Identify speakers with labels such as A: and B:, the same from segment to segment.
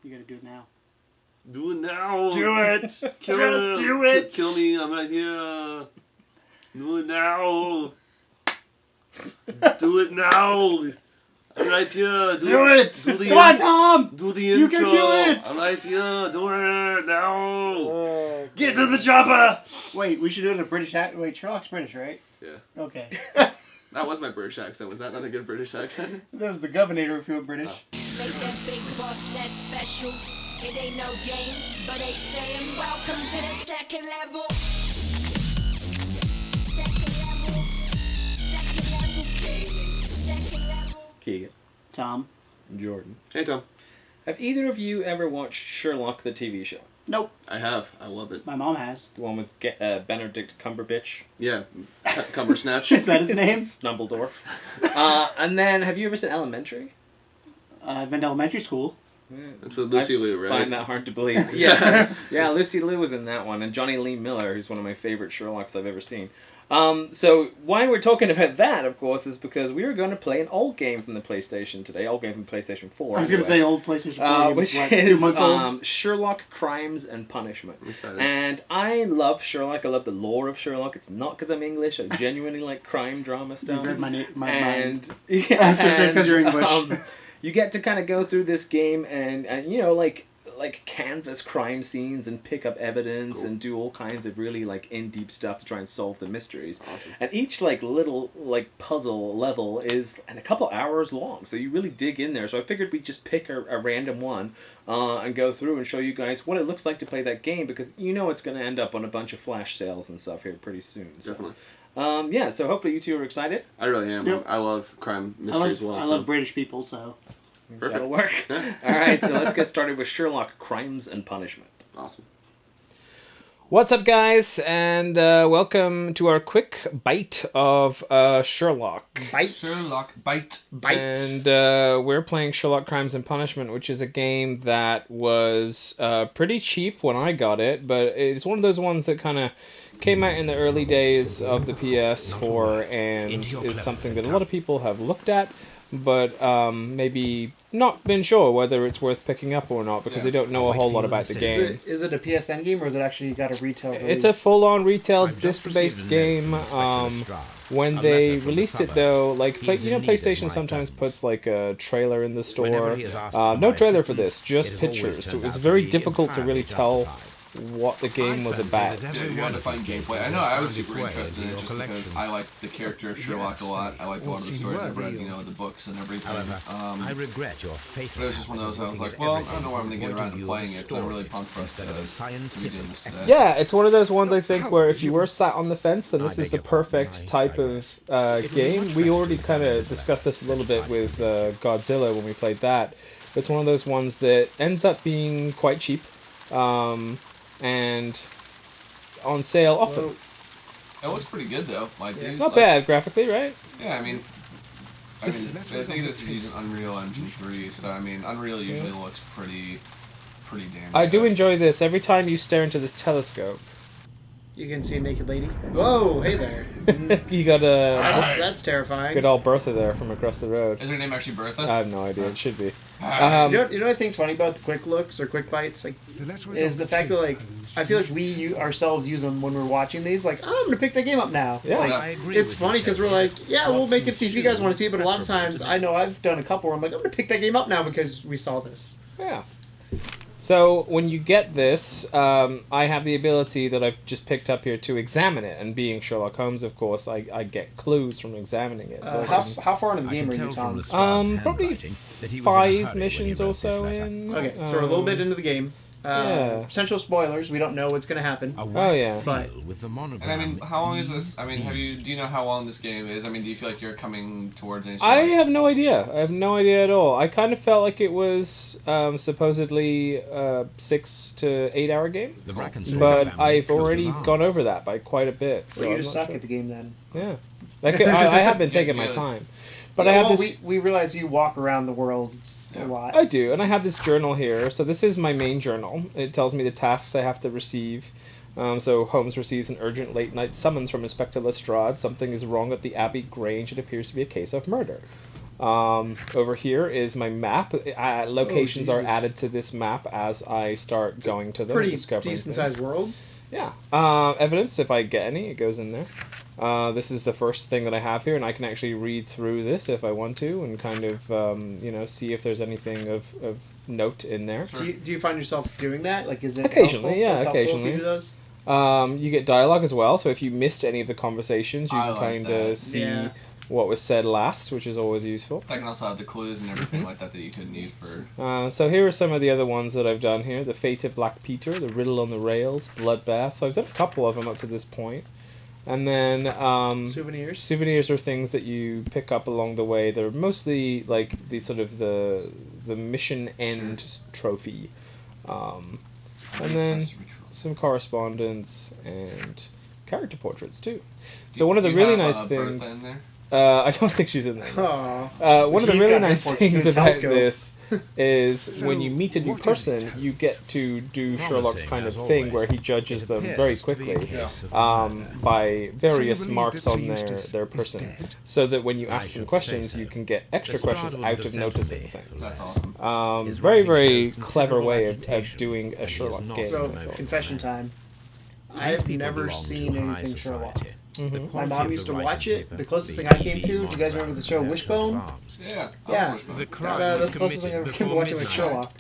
A: You gotta do it now.
B: Do it now.
A: Do it.
B: Kill
A: Just
B: me.
A: do it.
B: Kill me. I'm right here. Do it now. Do it now. I'm right here.
A: Do it.
B: Do the
A: Come on, Tom.
B: Do the
A: You
B: intro.
A: can do it.
B: I'm right here. Do it now.
A: Get to the chopper. Wait, we should do it in a British accent. Wait, Sherlock's British, right?
B: Yeah.
A: Okay.
B: That was my British accent. Was that not a good British accent?
A: That was the governor if you were British.
B: Oh.
C: Make that big boss less special. It ain't no game, but they saying welcome to the second level. Second level. Second level gaming. Second level.
D: Keegan.
A: Tom.
D: Jordan.
B: Hey, Tom.
D: Have either of you ever watched Sherlock the TV show?
A: Nope.
B: I have. I love it.
A: My mom has.
D: The one with Benedict Cumberbatch?
B: Yeah. Cumbersnatch.
A: Is that his name?
D: Snumbledorf. And then, have you ever seen Elementary?
A: I've been to elementary school.
B: That's with Lucy Liu, right?
D: I find that hard to believe. Yeah, yeah. Lucy Liu was in that one, and Johnny Lee Miller, who's one of my favorite Sherlocks I've ever seen. So why we're talking about that, of course, is because we were going to play an old game from the PlayStation today. Old game from PlayStation 4.
A: I was going to say old PlayStation 4.
D: Which
A: what,
D: is
A: 2 months old?
D: Sherlock Crimes and Punishment.
B: Excited.
D: And I love Sherlock. I love the lore of Sherlock. It's not because I'm English. I genuinely like crime drama stuff.
A: You read my mind.
D: And
A: I was going to say it's because you're English.
D: You get to kind of go through this game and you know, like canvas crime scenes and pick up evidence and do all kinds of really like in-deep stuff to try and solve the mysteries.
B: Awesome.
D: And each like little like puzzle level is a couple hours long, so you really dig in there. So I figured we'd just pick a random one and go through and show you guys what it looks like to play that game, because you know it's going to end up on a bunch of flash sales and stuff here pretty soon. So.
B: Definitely.
D: Yeah, so hopefully you two are excited.
B: I really am.
A: Yep.
B: I love crime mystery as well.
A: I love British people, so.
B: Perfect.
D: That'll work.
B: Yeah.
D: All right, so let's get started with Sherlock Crimes and Punishment.
B: Awesome.
D: What's up, guys, and welcome to our quick bite of Sherlock.
B: Byte.
D: And we're playing Sherlock Crimes and Punishment, which is a game that was pretty cheap when I got it, but it's one of those ones that kind of came out in the early days of the PS4 and is something that a lot of people have looked at, but maybe not been sure whether it's worth picking up or not, because they don't know a whole lot about the game.
A: Is it a PSN game, or is it actually got a retail release?
D: It's a full-on retail disc-based game. When they released it, though, like PlayStation sometimes puts like a trailer in the store. No trailer for this, just pictures. So it was very difficult to really tell what the game was about.
E: Yeah, you had to find gameplay. I know I was super interested in it just because I like the character of Sherlock a lot. I like a lot of the stories I've read, you know, the books and everything.
F: I regret your fate.
E: But it was just one of those I was like, well, I don't know where I'm going to get around to playing it, so I'm really pumped for us to be doing this today.
D: Yeah, it's one of those ones, I think, where if you were sat on the fence, then this is the perfect type of game. We already kind of discussed this a little bit with Godzilla when we played that. It's one of those ones that ends up being quite cheap. And on sale often.
E: It looks pretty good though. Like these,
D: not bad graphically, right?
E: Yeah, I think this is using Unreal Engine 3, so I mean Unreal usually looks pretty damn good.
D: I do enjoy this. Every time you stare into this telescope,
A: You can see a naked lady. Whoa, hey there.
D: you got a
A: That's terrifying.
D: good old Bertha there from across the road.
E: Is her name actually Bertha?
D: I have no idea. It should be.
A: You know what I think's funny about the quick looks or quick bites, like, is the fact that like I feel like we ourselves use them when we're watching these. Like, oh, I'm gonna pick that game up now.
D: Yeah.
A: Like,
F: I agree
A: it's
F: with
A: funny
F: you,
A: because we're
F: Jeffrey.
A: like, yeah, we'll make it see if you guys want to see it. But a lot of
F: Preferable
A: times,
F: to
A: I know I've done a couple where I'm like, I'm gonna pick that game up now because we saw this.
D: Yeah. So when you get this, I have the ability that I've just picked up here to examine it. And being Sherlock Holmes, of course, I get clues from examining it. So
A: How far into the game are you, Tom?
D: probably 5 missions or so in.
A: Okay, so we're a little bit into the game.
D: Yeah.
A: Potential spoilers. We don't know what's gonna happen.
D: Oh, yeah.
F: With the
E: And I mean, how long is this? I mean, do you know how long this game is? I mean, do you feel like you're coming towards any?
D: I have no idea. I have no idea at all. I kind of felt like it was supposedly a 6 to 8 hour game, but I've already gone over that by quite a bit. So
A: So you
D: I'm
A: just
D: not
A: suck
D: sure.
A: at the game then.
D: Yeah, like I have been taking my
E: Good.
D: time, but
A: Yeah,
D: I have
A: well,
D: this.
A: we realize you walk around the world a
E: Yeah.
A: lot.
D: I do, and I have this journal here. So this is my main journal. It tells me the tasks I have to receive. So Holmes receives an urgent late-night summons from Inspector Lestrade. Something is wrong at the Abbey Grange. It appears to be a case of murder. Over here is my map. Locations are added to this map as I start going to them.
A: Pretty
D: discovering
A: decent
D: things.
A: sized world.
D: Yeah. Evidence, if I get any, it goes in there. This is the first thing that I have here, and I can actually read through this if I want to, and kind of, see if there's anything of note in there.
A: Do you find yourself doing that? Like, is it
D: Occasionally,
A: helpful?
D: yeah,
A: It's helpful if you
D: occasionally.
A: do those?
D: You get dialogue as well, so if you missed any of the conversations, you
E: I
D: can
E: like
D: kind
E: that.
D: of see
A: Yeah.
D: what was said last, which is always useful.
E: I can also have the clues and everything like that you could need for...
D: So here are some of the other ones that I've done here. The Fate of Black Peter, The Riddle on the Rails, Bloodbath. So I've done a couple of them up to this point. And then
A: Souvenirs.
D: souvenirs are things that you pick up along the way. They're mostly like the sort of the mission end trophy. And then some correspondence and character portraits too. So one of the
E: Do you
D: really
E: have,
D: nice
E: Bertha
D: things...
E: in there?
D: I don't think she's in there.
A: Aw.
D: One of the
A: He's
D: really
A: got
D: nice
A: import-
D: things
A: good
D: about
A: telescope.
D: this is when you meet a new
F: what is
D: person,
F: it?
D: you get to do Sherlock's
F: Promising,
D: kind of
F: as
D: thing
F: always.
D: where he judges
F: It
D: them
F: appears
D: very
F: to be a
D: quickly
F: case of
D: by various
F: believe
D: marks
F: that
D: on
F: Sir
D: their,
F: Eustace
D: their
F: is
D: person,
F: dead?
D: so that when you
F: I
D: ask them
F: should
D: questions,
F: say so.
D: you can get extra
F: Lestrade
D: questions
F: would
D: out
F: have
D: of
F: sent for
D: noticing
F: me.
D: things.
E: That's awesome.
F: His
D: Very,
F: writing
D: very
F: shows
D: clever
F: considerable
D: way of
F: agitation,
D: doing
F: and
D: a
F: he is
D: Sherlock
F: not
D: game.
A: So,
F: an emotional
A: confession
F: man.
A: time.
F: These
A: I've
F: people
A: never
F: belong to
A: seen
F: high
A: anything Sherlock.
F: society. The
D: Mhm.
A: My
F: quality
A: mom
F: of
A: used
F: the
A: to
F: writing
A: watch it.
F: paper,
A: The closest
F: the
A: thing I came
F: EB
A: to, do you guys remember the show
F: monograph,
A: Wishbone?
F: their coat of arms.
E: Yeah.
A: Yeah.
E: Wishbone.
F: The crime was
A: That's the closest thing I
F: committed
A: ever came to
F: before
A: watching like
F: midnight.
A: Sherlock.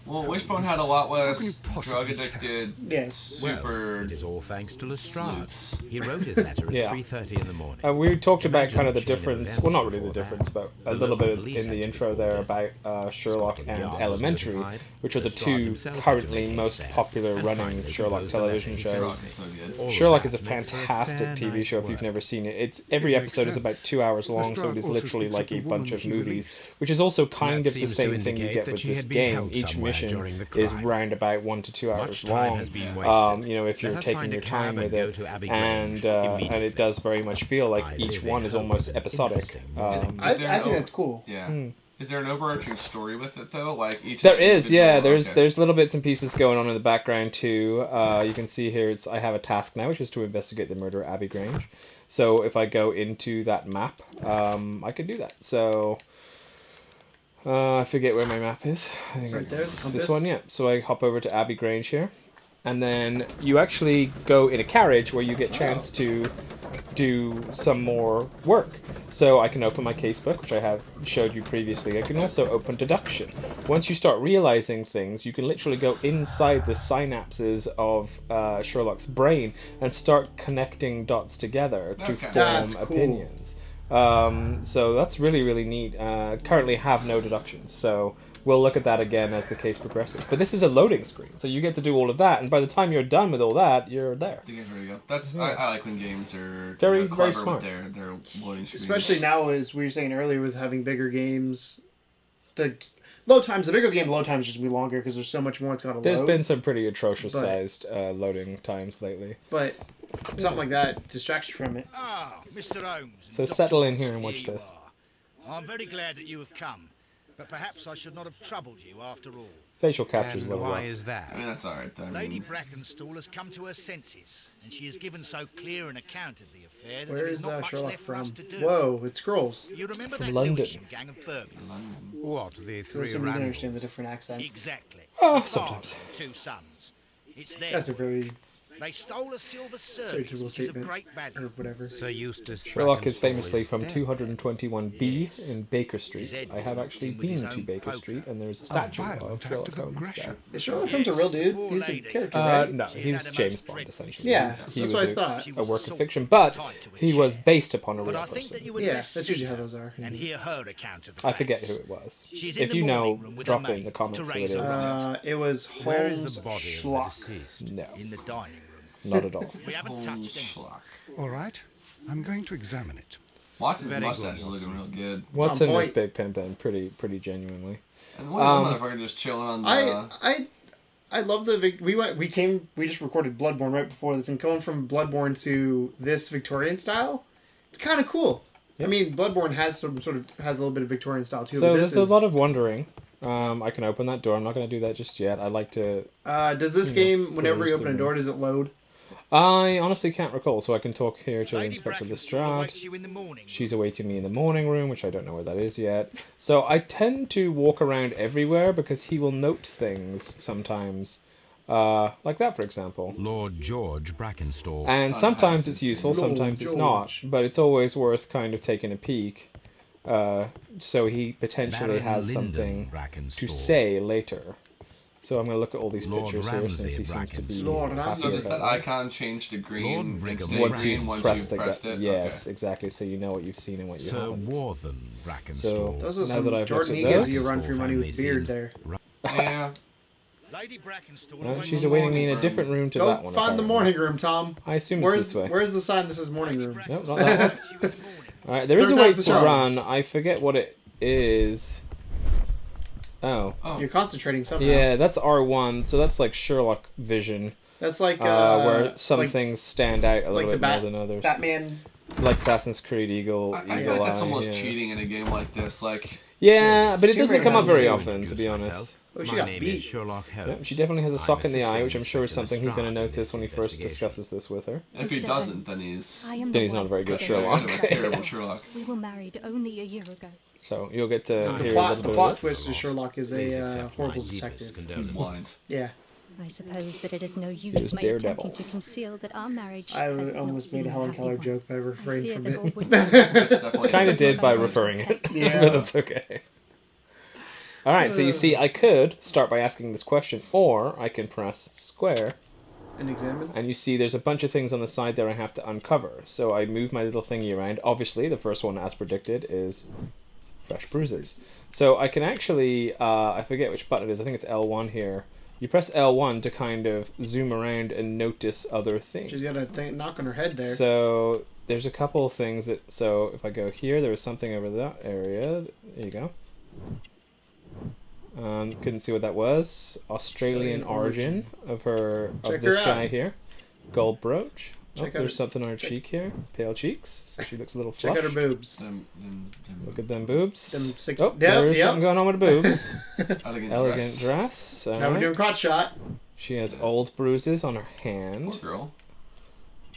E: Well, Wishbone had a lot less
F: How can you possibly
E: drug addicted,
A: Yes.
E: super...
F: It is all thanks to Lestrade.
E: sleuths.
F: He wrote his letter at
D: Yeah.
F: 3:30 in the morning.
D: We talked about
F: Imagine
D: kind of the
F: the chain of
D: difference,
F: events
D: well not really the
F: before
D: difference,
F: that.
D: but a
F: The
D: little
F: local
D: bit
F: police
D: in
F: had
D: the
F: to
D: intro
F: be
D: there
F: called
D: about Sherlock
F: Scotland
D: and
F: Yard was
D: Elementary,
F: notified.
D: which are the
F: Lestrade
D: two
F: himself had to
D: currently
F: make
D: most
F: haste there,
D: popular
F: and
D: running
F: finally
D: Sherlock
F: composed the letter
D: television
F: he
D: shows.
E: Sherlock
F: sent.
E: is so good.
F: All of
D: Sherlock
F: that
D: is a
F: makes for a
D: fantastic
F: fair
D: TV
F: night's
D: show if you've
F: work.
D: never seen it. Every
G: makes
D: episode is
G: sense.
D: about 2 hours long, so
G: Lestrade
D: it is
G: also
D: literally
G: speaks of
D: like
G: the
D: a bunch
G: woman
D: of
G: he
D: movies,
G: released.
D: which is also kind
F: That
D: of the
F: seems to
D: same thing you
F: indicate
D: get
F: that
D: with
F: she
D: this
F: had been
D: game.
F: held
D: Each
F: somewhere
D: mission
F: during the
D: is
F: crime.
D: round about 1 to 2 hours
F: Much time
D: long.
F: has been wasted.
D: If you're
F: Let us
D: taking
F: find a
D: your
F: cab
D: time
F: and
D: with
F: go
D: it,
F: to Abbey
D: and
F: Grange
D: it
F: immediately.
D: does very much feel like
F: I
D: each
F: live
D: one
F: in
D: is
F: hope
D: almost
F: of
D: episodic.
F: interesting
A: I
E: Is there
A: think
E: no-
A: that's cool.
E: Yeah. Is there an overarching story with it though? Like each.
D: There is, yeah.
E: individual-
D: There's little bits and pieces going on in the background too. You can see here, I have a task now, which is to investigate the murder at Abbey Grange. So if I go into that map, I can do that. So I forget where my map is. I think
A: Right there, the
D: it's
A: compass?
D: this one, yeah. So I hop over to Abbey Grange here, and then you actually go in a carriage where you get chance to do some more work. So I can open my casebook, which I have showed you previously. I can also open deduction. Once you start realizing things, you can literally go inside the synapses of Sherlock's brain and start connecting dots together
E: That's
D: to
E: kinda-
D: form
A: That's cool.
D: opinions. So that's really, really neat. Currently have no deductions, so we'll look at that again as the case progresses. But this is a loading screen, so you get to do all of that, and by the time you're done with all that, you're there.
E: The game's ready to go. That's I like when games are
D: Very,
E: clever
D: very smart.
E: with their loading screens.
A: Especially now, as we were saying earlier, with having bigger games, the load times, the bigger the game, load times just be longer because there's so much more it's got to load.
D: There's been some pretty atrocious
A: But-
D: sized loading times lately.
A: But something like that distracts you from it.
H: Ah, Mr. Holmes. and
D: So
H: Dr.
D: settle in
H: Watson,
D: here and watch
H: you
D: this.
H: are. I'm very glad that you have come, but perhaps I should not have troubled you after all.
D: Facial capture's a
F: And
D: little
F: why
D: rough.
F: is that?
E: I mean that's alright. I
H: Lady
E: mean,
H: Brackenstall has come to her senses, and she has given so clear an account of the affair that
A: Where
H: there is
A: is
H: not much
A: Sherlock
H: left for
A: from?
H: us to do.
A: Whoa, it scrolls.
H: You remember
D: From
H: that
D: London.
H: Lewisham gang of burglars?
F: What, the
A: So
F: three
A: assuming you can understand the
F: Randalls?
A: different accents.
H: Exactly.
D: Oh,
H: The father
D: sometimes.
H: and 2 sons. It's
A: That's a
H: theirs.
A: very
H: They stole a silver service,
A: stereotypical
H: which is of
A: statement,
H: great
A: or
H: value.
A: whatever.
F: Sir Eustace
D: Sherlock is
F: Brackenstall
D: famously
F: is
D: from
F: dead.
D: 221B
H: Yes.
D: in Baker Street.
H: His head
D: I
H: was
D: have
H: knocked
D: actually
H: in with his
D: been to
H: own
D: Baker
H: poker.
D: Street, and there's a statue
G: violent
D: of
G: act
D: Sherlock
G: of
D: Holmes
G: aggression.
D: there.
A: Is Sherlock Holmes a real dude?
H: Poor
A: He's a
H: lady.
A: character, right?
D: No,
H: She's
D: he's
H: had a
D: James
H: most
D: Bond,
H: dreadful
D: essentially.
A: Yeah,
D: He
A: that's
D: was
A: what I
D: a-
A: thought.
H: She
D: a
H: was
D: work of
H: sort
D: fiction, but
H: tied to his
D: he was
H: chair.
D: based upon a
H: But
D: real
H: I think that
D: person.
H: you would
A: Yeah,
H: best
A: that's
H: see
A: usually how
H: her
A: those are.
H: and hear her account of the
D: I forget
H: facts.
D: who it was.
H: She's in
D: If
H: the
D: you know,
H: morning room with
D: drop
H: her
D: in the
H: maid,
D: comments who it
H: Teresa
D: is.
H: Wright.
A: It was
F: Where is
A: Holmes
F: the body of the
A: Schlock.
F: deceased?
D: No,
H: In the dining room.
D: not at all.
H: We haven't
E: Holmes
H: touched anything.
E: Schlock.
G: All right, I'm going to examine it.
E: Watson's
F: Very
E: mustache
F: good,
E: is looking real good.
D: Watson is
A: point.
D: big pimpin', pretty genuinely.
E: And the one motherfucker just chilling on the.
A: I love the we just recorded Bloodborne right before this, and going from Bloodborne to this Victorian style, it's kind of cool.
D: Yep.
A: I mean, Bloodborne has a little bit of Victorian style too.
D: So
A: but
D: there's
A: this
D: a
A: is,
D: lot of wondering. I can open that door. I'm not going to do that just yet. I'd like to.
A: Does this game, whenever you
D: peruse
A: open a
D: the
A: door, does it load?
D: I honestly can't recall, so I can talk here to
H: Lady
D: Inspector
H: Brackenstall
D: Lestrade.
H: awaits you in the morning.
D: She's awaiting me in the morning room, which I don't know where that is yet. So I tend to walk around everywhere because he will note things sometimes. Like that, for example.
F: Lord George Brackenstall.
D: And sometimes it's useful, sometimes it's not. But it's always worth kind of taking a peek. So he potentially
F: Baron
D: has
F: Lyndon
D: something
F: Brackenstall.
D: to say later. So I'm going to look at all these
F: Lord
D: pictures here
F: Ramsay
D: since he seems to be
A: Lord
D: happy
A: Ramsay.
E: So does
D: about
E: that
D: it.
E: icon change to green
F: Lord
E: and stay
F: Brigham
D: Once
E: green
D: you've
E: once
D: pressed
E: you've pressed
D: it.
E: it?
D: Yes,
E: Okay.
D: exactly. So you know what you've seen and what you
F: Sir
D: haven't.
F: Warthen
D: So-
F: Brackenstall.
A: Those are
D: Now
A: some
D: that I've
A: Jordan. He
D: looked at
A: gives you a
F: those-
A: run for your money with
F: Family
A: beard
F: seems
A: there.
E: Yeah.
H: Lady Brackenstall
D: No,
H: awaits
D: she's
H: you
D: awaiting
H: in the
D: me in a
H: morning.
D: different room to
A: Go
D: that one.
A: find the
D: apparently.
A: morning room, Tom.
D: I assume it's this way.
A: Where's the sign that says morning
H: Lady
A: room?
D: Nope, not
H: Brackenstall
D: that one.
H: awaits you in the morning.
D: Alright, there is
A: Third
D: a way
A: time's the
D: to
A: charm.
D: run. I forget what it is. Oh.
E: Oh.
A: You're concentrating somehow.
D: Yeah, that's R1, so that's like Sherlock vision.
A: That's like
D: Where some
A: like,
D: things stand out a
A: like
D: little
A: the
D: bit more than others.
A: Batman.
D: Like Assassin's Creed Eagle.
E: I feel
D: Eagle
E: like that's
D: Eye,
E: almost
D: yeah.
E: cheating in a game like this. Like,
D: Yeah, but it
A: Tomb
D: doesn't
A: Raider
D: come up
A: has
D: very
A: to
D: often, to be honest.
A: Oh, she
F: My
A: got
F: name
A: beat.
F: is Sherlock Holmes.
D: Yep, she definitely has a sock in the eye,
F: assisting
D: which I'm sure is
F: Inspector
D: something he's going to
F: Lestrade in
D: notice
F: this
D: when he first
F: investigation.
D: discusses this with her.
E: if he
I: Mr.
E: doesn't,
I: Holmes,
E: then he's
I: I am
D: Then
I: the
D: he's not a very
I: wife
D: good
I: of
D: Sherlock.
E: kind of a terrible Sherlock.
I: We were married only a year ago.
D: So you'll get to
A: The
D: hear a
A: plot,
D: little
A: the
D: bit of
A: plot
D: this.
A: twist is Sherlock is
F: Please
A: a
F: accept my
A: horrible
F: deepest
A: detective.
E: He's
F: condolences.
E: blind.
A: Yeah,
I: I suppose that it is no
D: was
I: use my
D: Daredevil.
I: attempting to conceal that our marriage
A: I
I: has
A: almost
I: not
A: made a
I: been
A: Helen
I: happy
A: Keller
I: one.
A: joke, but I
I: I
A: refrained
I: fear
A: from
I: that all
A: it.
I: would
E: It's definitely
D: Kind of did by
I: Yeah.
D: referring it,
A: Yeah.
D: but that's okay. Alright, so you see, I could start by asking this question, or I can press square,
A: And examine.
D: and you see there's a bunch of things on the side there I have to uncover. So I move my little thingy around. Obviously, the first one, as predicted, is fresh bruises. So I can actually, I forget which button it is, I think it's L1 here. You press L1 to kind of zoom around and notice other things.
A: She's got a knock on her head there.
D: So there's a couple of things that, so if I go here, there was something over that area. There you go. Couldn't see what that was. Australian origin of her,
A: Check
D: of this
A: her out.
D: guy here. Gold brooch. Oh,
A: Check out
D: there's
A: her-
D: something on her cheek here. Pale cheeks. So she looks a little
A: Check
D: flushed.
A: out her boobs.
D: Look at them boobs.
A: Them six-
D: Oh,
A: Yep,
D: there's
A: yep.
D: something going on with the boobs.
E: Elegant,
D: Elegant
E: dress.
D: dress.
A: Now we're
D: alright.
A: doing crotch shot.
D: She has
E: Yes.
D: old bruises on her
E: Poor
D: hand.
E: girl.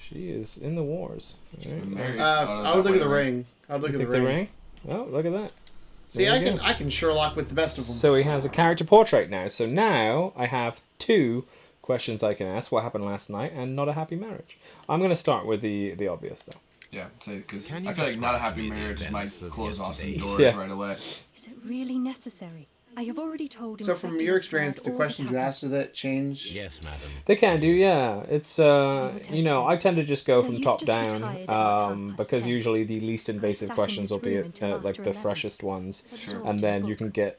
D: She is in the wars. Alright.
E: Married.
A: I would look at the ring. I would look
D: You
A: at the
D: think
A: ring.
D: Oh, look at that.
A: See,
D: There
A: I
D: you
A: can
D: go.
A: I can Sherlock with the best of them.
D: So he has a character portrait now. So now I have two questions I can ask. What happened last night and not a happy marriage. I'm going to start with the obvious though.
E: Yeah, because
F: Can
E: I
F: you
E: feel like not a
F: describe to
E: happy
F: me the
E: marriage might
F: events of
E: close off some
F: yesterday?
E: doors
D: Yeah.
E: right away.
I: Is it really necessary? I have already told
A: So from
I: Inspector
A: your
I: Lestrade
A: experience, the
I: all
A: questions
I: that
A: you
I: happened.
A: asked, did that change?
F: Yes, madam.
D: They can do, yeah. It's you know, I tend to just go
I: So
D: from
I: you've
D: top
I: just
D: down
I: retired about 10:30.
D: because usually the least invasive
I: sat in
D: questions will
I: this
D: be
I: room until
D: like
I: after
D: the
I: 11.
D: freshest ones,
I: Sure.
D: and then you can get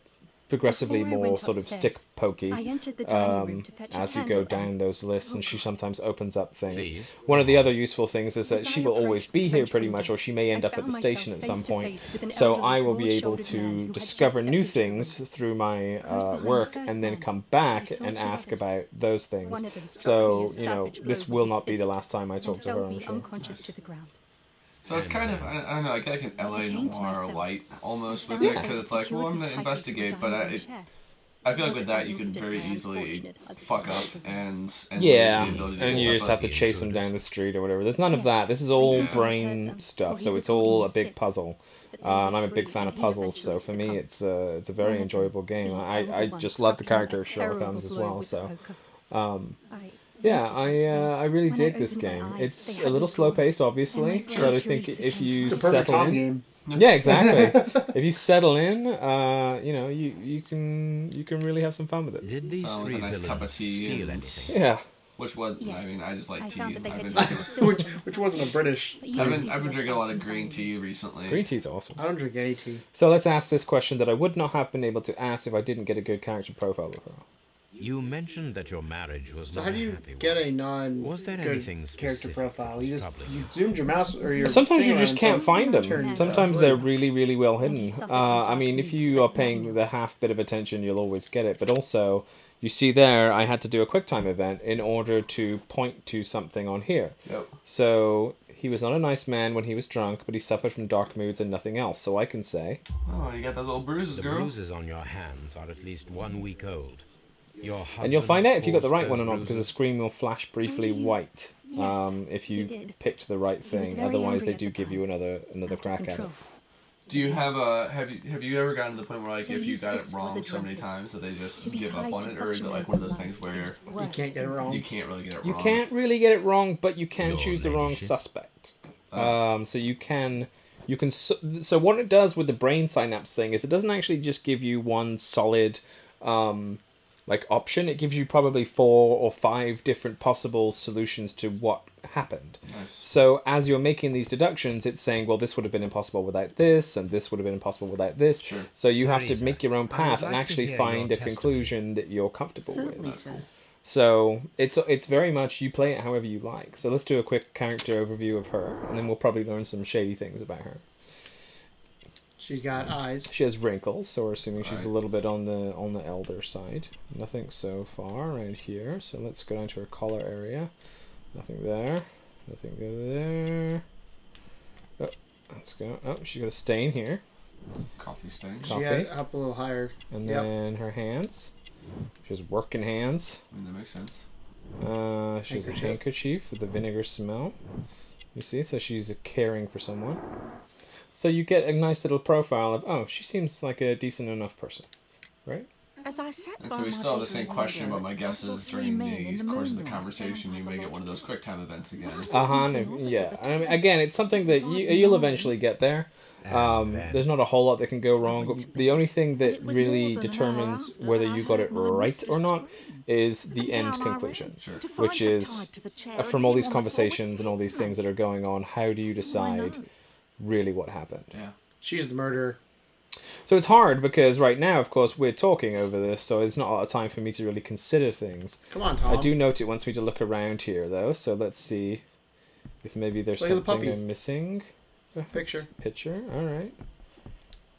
D: progressively
I: Before I
D: more
I: went
D: sort of
I: upstairs,
D: stick pokey
I: I entered the dining room to fetch a
D: as you go
I: candle
D: down
I: and-
D: those lists, and she sometimes opens up things.
F: Please.
D: One of the other useful things is that
I: As
D: she
I: I
D: will always
I: approached the
D: be here
I: French
D: pretty
I: window,
D: much, or she may end
I: I
D: up at the
I: found
D: station at
I: myself
D: some
I: face to
D: point.
I: face with an
D: So
I: elderly,
D: I will be able
I: broad-shouldered man who
D: to
I: had
D: discover
I: just
D: new
I: stepped into the
D: things
I: room.
D: through my
I: Close behind the
D: work,
I: first
D: and then
I: man,
D: come
I: I
D: back
I: saw
D: and
I: two
D: ask
I: others.
D: about those things.
I: One of them struck me
D: So,
I: a
D: you know,
I: savage
D: this
I: blow
D: will
I: with
D: not be
I: his
D: the
I: fist
D: last time I
I: and
D: talk to her,
I: felled
D: I'm
I: me
D: sure.
I: unconscious to the ground.
E: So it's kind of, I don't know, I get like an LA
I: I came to
E: noir
I: myself.
E: light almost
I: I
E: with it,
I: found
E: because it's like, well, I'm
I: secured
E: going to
I: tightly
E: investigate,
I: to a
E: but
I: dining room chair.
E: I feel like
I: Was
E: with
I: it
E: that
I: the
E: you can
I: instant
E: very
I: I am
E: easily
I: fortunate I'd
E: fuck
I: survived
E: up
I: the
E: and
D: Yeah,
E: lose the ability to
D: and you
E: get
D: just
E: stuff
D: have to
E: up.
D: chase them down the street or whatever. There's none of
I: Yes,
D: that. This is
I: I
D: all
I: did. I heard
D: brain
I: them,
D: stuff,
I: for
D: so
I: he
D: it's
I: was holding
D: all
I: a
D: a big
I: stick.
D: puzzle.
I: But
D: And I'm a
I: three,
D: big fan of
I: and he
D: puzzles, so
I: eventually
D: for me
I: succumbed.
D: it's a very
I: One of them,
D: enjoyable game.
I: the
D: I
I: elder one,
D: just love the
I: struck him a
D: character of Sherlock
I: terrible
D: Holmes as
I: blow
D: well.
I: with the
D: So
I: poker.
D: yeah,
I: went once more.
D: I really
I: When I
D: dig this
I: opened my
D: game.
I: eyes,
D: It's
I: they
D: a
I: had
D: little slow
I: withdrawn,
D: paced, obviously,
I: and my
D: but I
I: brain
D: think
I: races
D: if you
A: It's a perfect
D: settle
A: Tom
D: in,
A: game.
D: yeah, exactly. If you settle in, you know, you can really have some fun with it.
F: Did these
E: So with a
F: three
E: nice cup of
F: villains
E: tea
F: steal
E: and-
F: anything?
D: Yeah.
E: Which was, I
I: Yes.
E: mean, I just like
I: I
E: tea.
I: found that they
E: I've
I: had
E: been
I: taken
E: drinking,
I: the silver
A: which
I: from the
A: which wasn't a British.
I: But you
E: I've
I: can
E: been,
I: see
E: I've been
I: for
E: drinking a lot of
I: yourself
E: green
I: in
E: tea recently.
D: Green tea's awesome.
A: I don't drink any tea.
D: So let's ask this question that I would not have been able to ask if I didn't get a good character profile of her.
F: You mentioned that your marriage was
A: So
F: not
A: how do
F: a
A: you
F: happy
A: get
F: one.
A: a non
F: Was there
A: good
F: anything
A: character
F: specific
A: profile?
F: that was
A: You just
F: troubling
A: you
F: you?
A: zoomed your mouse or your
D: Sometimes
A: thing
D: you just
A: around,
D: can't
A: so
D: find them.
I: Turn
D: Sometimes
I: down.
D: they're really, really well
I: And you
D: hidden.
I: suffer from
D: I
I: dark
D: mean, if
I: moods
D: you
I: that
D: are
I: nothing
D: paying the
I: else.
D: half bit of attention, you'll always get it. But also, you see there, I had to do a QuickTime event in order to point to something on here.
E: Yep.
D: So he was not a nice man when he was drunk, but he suffered from dark moods and nothing else. So I can say,
E: Oh, you got those old bruises,
F: The
E: girl.
F: bruises on your hands are at least 1 week old. And
D: you'll find out if you got the right one or not, because the screen will flash briefly white if you picked the right thing. Otherwise, they do give you another crack at it.
E: Do you have a have you ever gotten to the point where like if you got it wrong so many times that they just give up on it, or is it like one of those things where
A: you can't get it wrong?
E: You can't really get it wrong.
D: You can't really get it wrong, but you can choose the wrong suspect. So you can. So what it does with the brain synapse thing is it doesn't actually just give you one solid option. It gives you probably 4 or 5 different possible solutions to what happened.
E: Nice.
D: So as you're making these deductions, it's saying, well, this would have been impossible without this, and this would have been impossible without this.
E: Sure.
D: So you have to make your own path and actually find a conclusion that you're comfortable with.
E: Cool.
D: So it's very much you play it however you like. So let's do a quick character overview of her, and then we'll probably learn some shady things about her.
A: She's got eyes.
D: She has wrinkles, so we're assuming she's a little bit on the elder side. Nothing so far right here. So let's go down to her collar area. Nothing there. Nothing there. Oh, let's go. Oh, she's got a stain here.
E: Coffee stain.
A: She had it up a little higher.
D: And then her hands. She has working hands.
E: I mean, that makes sense.
D: She has a handkerchief with the vinegar smell. You see, so she's caring for someone. So you get a nice little profile of, oh, she seems like a decent enough person, right?
H: As I sat
E: And so we still have the same question, but my guess is during the course of the conversation, you may get one of those QuickTime events again.
D: Yeah. I mean, again, it's something that you'll eventually get there. There's not a whole lot that can go wrong. The only thing that really determines whether you got it right or not is the end conclusion, which is from all these conversations and all these things that are going on, how do you decide really what happened?
E: Yeah.
A: She's the murderer.
D: So it's hard because right now, of course, we're talking over this, so it's not a lot of time for me to really consider things.
A: Come on, Tom.
D: I do note it wants me to look around here, though, so let's see if maybe there's something I'm missing. Picture, alright.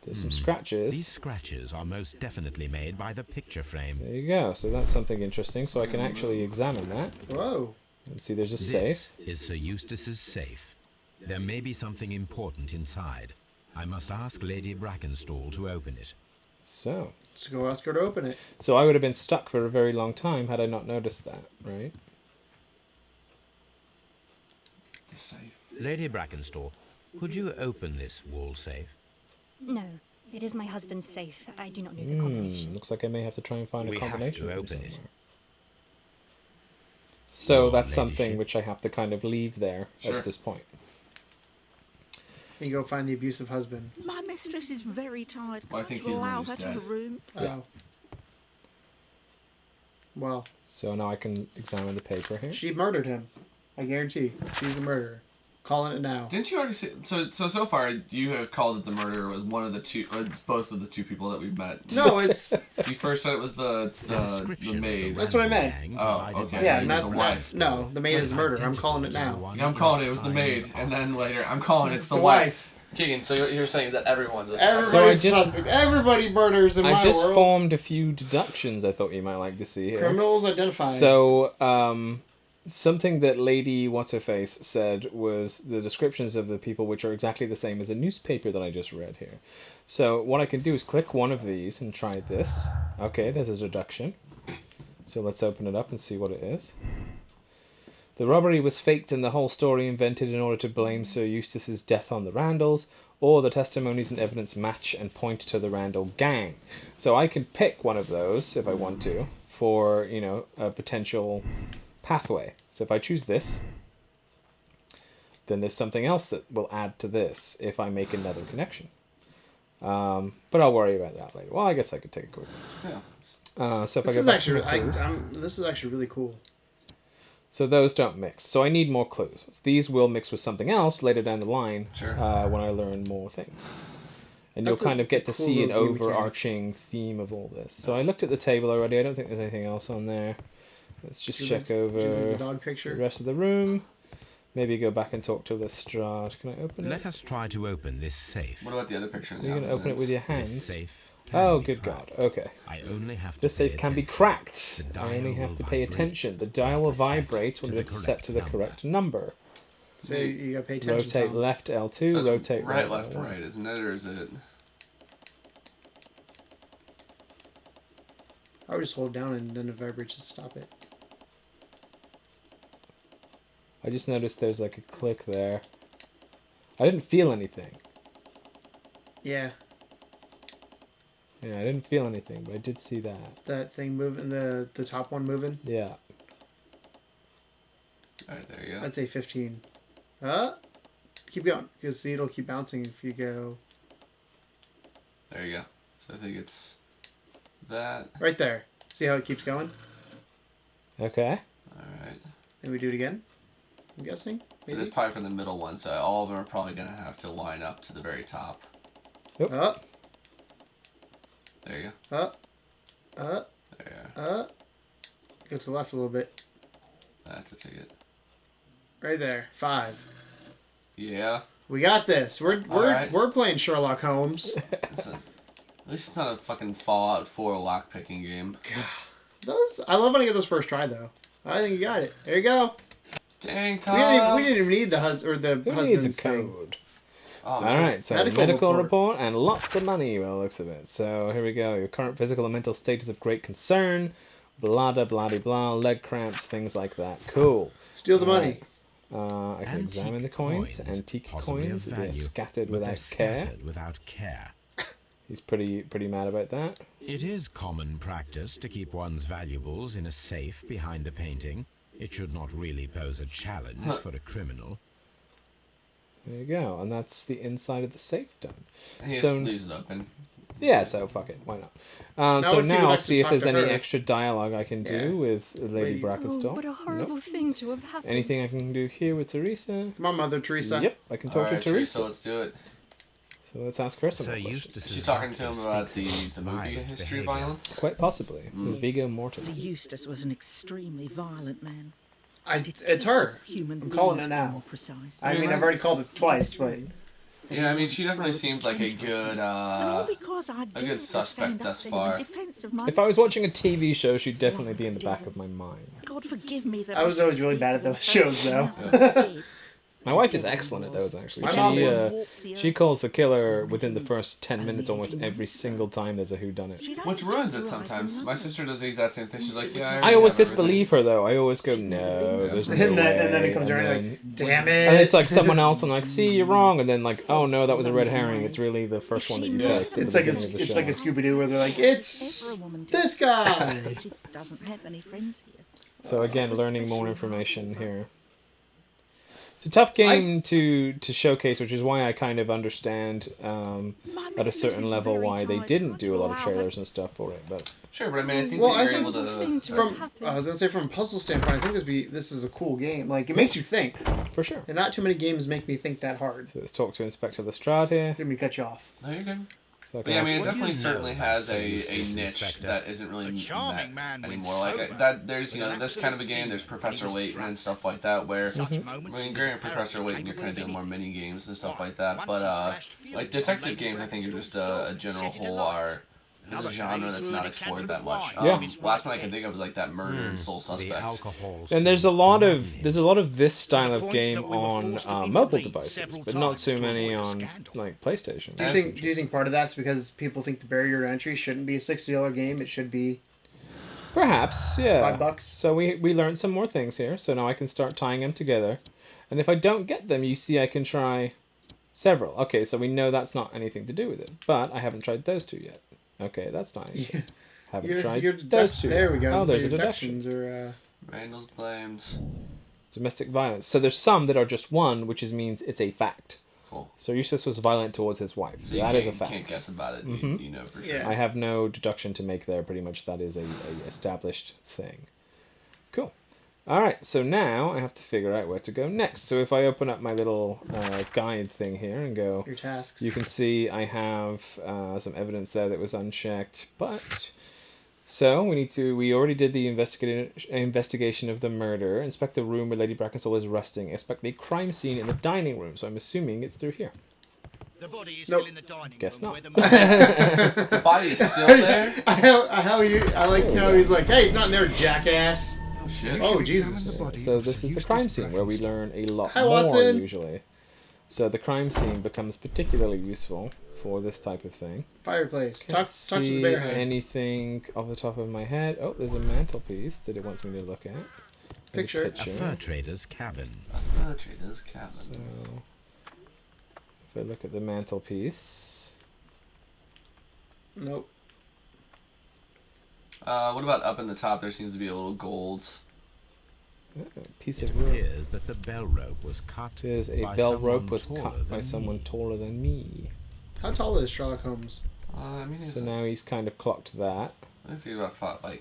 D: There's some scratches.
F: These scratches are most definitely made by the picture frame.
D: There you go, so that's something interesting, so I can actually examine that.
A: Whoa.
D: And see, there's a safe.
F: This is Sir Eustace's safe. There may be something important inside. I must ask Lady Brackenstall to open it.
D: So.
A: Let's go ask her to open it.
D: So I would have been stuck for a very long time had I not noticed that, right?
E: The safe.
F: Lady Brackenstall, could you open this wall safe?
I: No, it is my husband's safe. I do not know the combination.
D: Looks like I may have to try and find a combination.
F: We have to open it.
D: So that's something which I have to kind of leave there at this point.
A: You go find the abusive husband.
H: My mistress is very tired.
E: Well, I think
H: you allow her to her room?
A: Oh. Well.
D: So now I can examine the paper here.
A: She murdered him. I guarantee. She's the murderer. Calling it now.
E: Didn't you already say... So far, you have called it the murderer was one of the two... It's both of the two people that we've met.
A: No, it's...
E: You first said it was the maid.
A: That's what I meant.
E: Oh, okay.
A: Yeah,
E: not the wife.
A: No, the maid is the murderer. I'm calling it now.
E: Yeah, I'm calling it was the maid. And then later, I'm calling it's the wife. Keegan, so you're saying that everyone's a
A: suspect. Everybody murders in my world.
D: I just formed a few deductions I thought you might like to see here.
A: Criminals identified.
D: So, something that Lady What's-Her-Face said was the descriptions of the people which are exactly the same as a newspaper that I just read here. So what I can do is click one of these and try this. Okay, there's a deduction. So let's open it up and see what it is. The robbery was faked and the whole story invented in order to blame Sir Eustace's death on the Randalls, or the testimonies and evidence match and point to the Randall gang. So I can pick one of those if I want to for, a potential pathway. So if I choose this, then there's something else that will add to this if I make another connection. But I'll worry about that later. Well, I guess I could take a quick.
E: Yeah.
D: So if
A: this
D: I go back to
A: this is actually really cool.
D: So those don't mix. So I need more clues. These will mix with something else later down the line when I learn more things. And you'll kind of get to see an overarching theme of all this. So I looked at the table already. I don't think there's anything else on there. Let's just check over
A: the dog picture.
D: The rest of the room. Maybe go back and talk to Lestrade. Can I open it?
F: Let us try to open this safe.
E: What about the other picture?
D: You're going to open it with your hands?
F: This safe
D: oh, good God. Okay.
F: I only have to
D: this safe can be cracked. I only have to pay attention. The dial will vibrate when it's set to the correct number.
A: So you got to pay attention.
D: Rotate left L2,
E: so
D: rotate
E: right, left, right, isn't it? Or is it...
A: I would just hold down and then it vibrates to stop it.
D: I just noticed there's like a click there. I didn't feel anything.
A: Yeah.
D: Yeah, I didn't feel anything, but I did see that.
A: That thing moving, the top one moving.
D: Yeah.
E: Alright, there you go.
A: I'd say 15. Keep going, because it'll keep bouncing if you go...
E: There you go. So I think it's that.
A: Right there. See how it keeps going?
D: Okay.
E: Alright.
A: And we do it again? I'm guessing? Maybe?
E: It's probably for the middle one, so all of them are probably going to have to line up to the very top.
A: Up.
E: There you go.
A: Up.
E: There.
A: Go to the left a little bit.
E: That's a ticket.
A: Right there. 5.
E: Yeah.
A: We got this. We're playing Sherlock Holmes.
E: At least it's not a fucking Fallout 4 lockpicking game.
A: I love when I get those first try though. I think you got it. There you go.
E: Dang, Tom.
A: We didn't even need the
D: Who needs a code?
E: Oh,
D: Alright, so medical report and lots of money by the looks of it. So here we go. Your current physical and mental state is of great concern. Blah, blah, blah, blah, leg cramps, things like that. Cool.
A: Steal the money.
D: I can examine the coins. Antique coins. They're scattered
F: without care.
D: He's pretty mad about that.
F: It is common practice to keep one's valuables in a safe behind a painting. It should not really pose a challenge for a criminal.
D: There you go, and that's the inside of the safe done.
E: He just leaves it open.
D: Yeah, so fuck it, why not? So now I'll see if there's any extra dialogue I can do with Lady Brackenstall.
I: Oh, what a horrible thing to have happened.
D: Anything I can do here with Teresa?
A: Come on, Mother Teresa.
D: Yep, I can talk to Teresa.
E: So let's do it.
D: So let's ask her some questions.
E: Is she talking to him about the movie history of violence?
D: Quite possibly, with Viggo Mortensen.
J: Sir Eustace was an extremely violent man.
A: It's her. I'm calling it now. I mean, I've already called it twice, but...
E: Yeah, I mean, she definitely seems like a good suspect thus far.
D: If I was watching a TV show, she'd definitely be in the back of my mind.
J: God forgive me that
A: I was always really bad at those shows, though.
D: My wife is excellent at those, actually. She calls the killer within the first 10 minutes almost every single time there's a whodunit.
E: Which ruins it sometimes. My sister does the exact same thing. She's like, yeah,
D: I always disbelieve her, though. I always go, no, there's no way.
A: And then it comes around like, damn it.
D: And it's like someone else, and like, see, you're wrong. And then like, oh no, that was a red herring. It's really the first one that you picked.
A: It's like a Scooby-Doo where they're like, it's this guy.
J: She doesn't have any friends here.
D: So again, learning more information here. It's a tough game to showcase, which is why I kind of understand at a certain level why they didn't do a lot of trailers and stuff for it. But
E: sure, but I mean, I think you're able to.
A: I was gonna say from a puzzle standpoint, I think this is a cool game. Like it makes you think.
D: For sure.
A: And not too many games make me think that hard.
D: So let's talk to Inspector Lestrade here.
A: Didn't mean to cut you off.
E: No, you're good.
D: So
E: but yeah, I mean, it definitely certainly has a niche that isn't really met anymore. Like that, there's this kind of a game. There's Professor Layton and stuff like that. Where I mean, granted, Professor Layton, you're kind of doing more mini games and stuff like that. But like detective games, I think are just a general whole is a genre that's not explored that much. Last one I can think of is like that Murder and Sole Suspect.
D: And there's a lot of this style of game on mobile devices, but not so many on like PlayStation.
A: Do you think part of that's because people think the barrier to entry shouldn't be a $60 game? It should be
D: perhaps, yeah,
A: $5.
D: So we learned some more things here. So now I can start tying them together, and if I don't get them, you see, I can try several. Okay, so we know that's not anything to do with it, but I haven't tried those two yet. Okay, that's not anything. Haven't tried those two.
A: There we go.
D: Oh, there's a deduction.
E: Randall's blamed.
D: Domestic violence. So there's some that are just one, which means it's a fact.
E: Cool.
D: So Eustace was violent towards his wife. So that is a fact.
E: You can't guess about it.
D: Mm-hmm.
E: You know for sure.
D: I have no deduction to make there. Pretty much that is a established thing. Cool. All right, so now I have to figure out where to go next. So if I open up my little guide thing here and go...
A: Your tasks.
D: You can see I have some evidence there that was unchecked, but... So we already did the investigation of the murder. Inspect the room where Lady Brackenstall is resting. Inspect the crime scene in the dining room, so I'm assuming it's through here.
H: The body is still in the dining
D: Guess
H: room.
D: not.
E: The body is still there?
A: I like how he's like, hey, he's not in there, jackass.
E: Shit.
A: Oh, Jesus.
D: So this is the crime scene where we learn a lot
A: Hi,
D: more,
A: Watson.
D: usually. So the crime scene becomes particularly useful for this type of thing.
A: Fireplace.
D: Can't
A: Talk to the bear head.
D: anything off the top of my head. Oh, there's a mantelpiece that it wants me to look at. There's
A: Picture.
F: A fur trader's cabin.
E: A fur trader's cabin.
D: So, if I look at the mantelpiece...
A: Nope.
E: What about up in the top? There seems to be a little gold.
D: Piece
F: It
D: of rope.
F: appears that the bell rope was cut.
D: There's a
F: by
D: bell
F: someone
D: rope was
F: taller
D: cut by
F: than
D: someone
F: me.
D: taller than me.
A: How tall is Sherlock Holmes?
E: I mean,
D: So now he's kind of clocked that.
E: I'd say about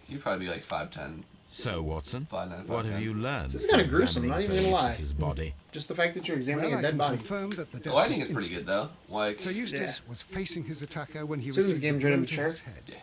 E: you'd probably be like 5'10".
F: So, Watson,
E: 5'9",
F: what
E: 5'10".
F: have you learned?
A: This is kind of gruesome, not even gonna lie.
F: His body.
A: Just the fact that you're examining
G: Well,
A: a
G: I
A: dead
G: can
A: body.
G: confirm that the
E: The lighting is
G: death
E: pretty good though. Like,
G: Sir Eustace was facing his attacker when he
A: Citizens
G: received
A: Game's
G: the
A: right
G: blow
A: in
G: to
A: the chair.
G: his head.
E: Yeah.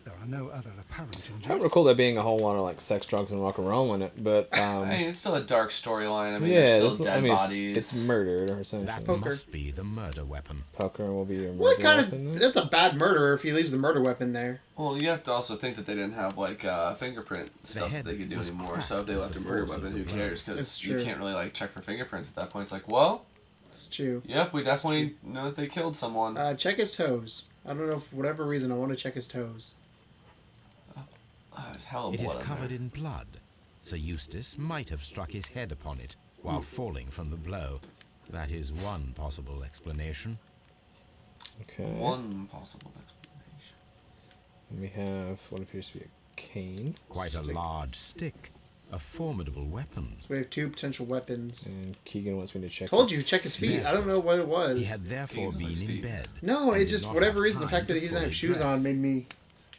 G: There are no other apparent
D: I don't
G: injuries.
D: recall there being a whole lot of like sex, drugs, and rock and roll in it, but
E: I mean, it's still a dark storyline. I mean,
D: yeah,
E: there's still
D: there's-
E: dead bodies.
D: It's murder or something.
F: That
A: Poker.
F: must be the murder weapon.
D: Poker will be your murder
A: What kind
D: weapon
A: of...
D: then?
A: That's a bad murderer if he leaves the murder weapon there.
E: Well, you have to also think that they didn't have like fingerprint stuff that
F: head
E: they could do
F: was
E: anymore. So if they left
F: cracked
E: a
F: with the
E: murder
F: force of
E: weapon,
F: the
E: who
F: blow.
E: cares? Because
A: It's
E: you
A: true.
E: can't really like check for fingerprints at that point. It's like, well,
A: It's true.
E: yep, we definitely know that they killed someone.
A: Check his toes. I don't know, for whatever reason, I want to check his toes.
E: There's hell of
F: It is
E: blood in
F: covered
E: there.
F: in blood. Sir Eustace might have struck his head upon it while falling from the blow. That is one possible explanation.
D: Okay.
E: One possible explanation.
D: And we have what appears to be a cane.
F: Quite a
D: Stick.
F: large stick. A formidable weapon.
A: So we have two potential weapons.
D: And Keegan wants me to check.
A: Told
D: his-
A: you, check his feet.
F: Yeah.
A: I don't know what it was.
F: He had therefore
E: He
F: been
E: was
F: in
E: feet.
F: bed.
A: No,
F: and
A: it
F: did
A: just,
F: not
A: whatever
F: have
A: reason, the
F: time
A: fact that
F: to
A: he didn't have
F: fully
A: shoes on
F: dress.
A: made me...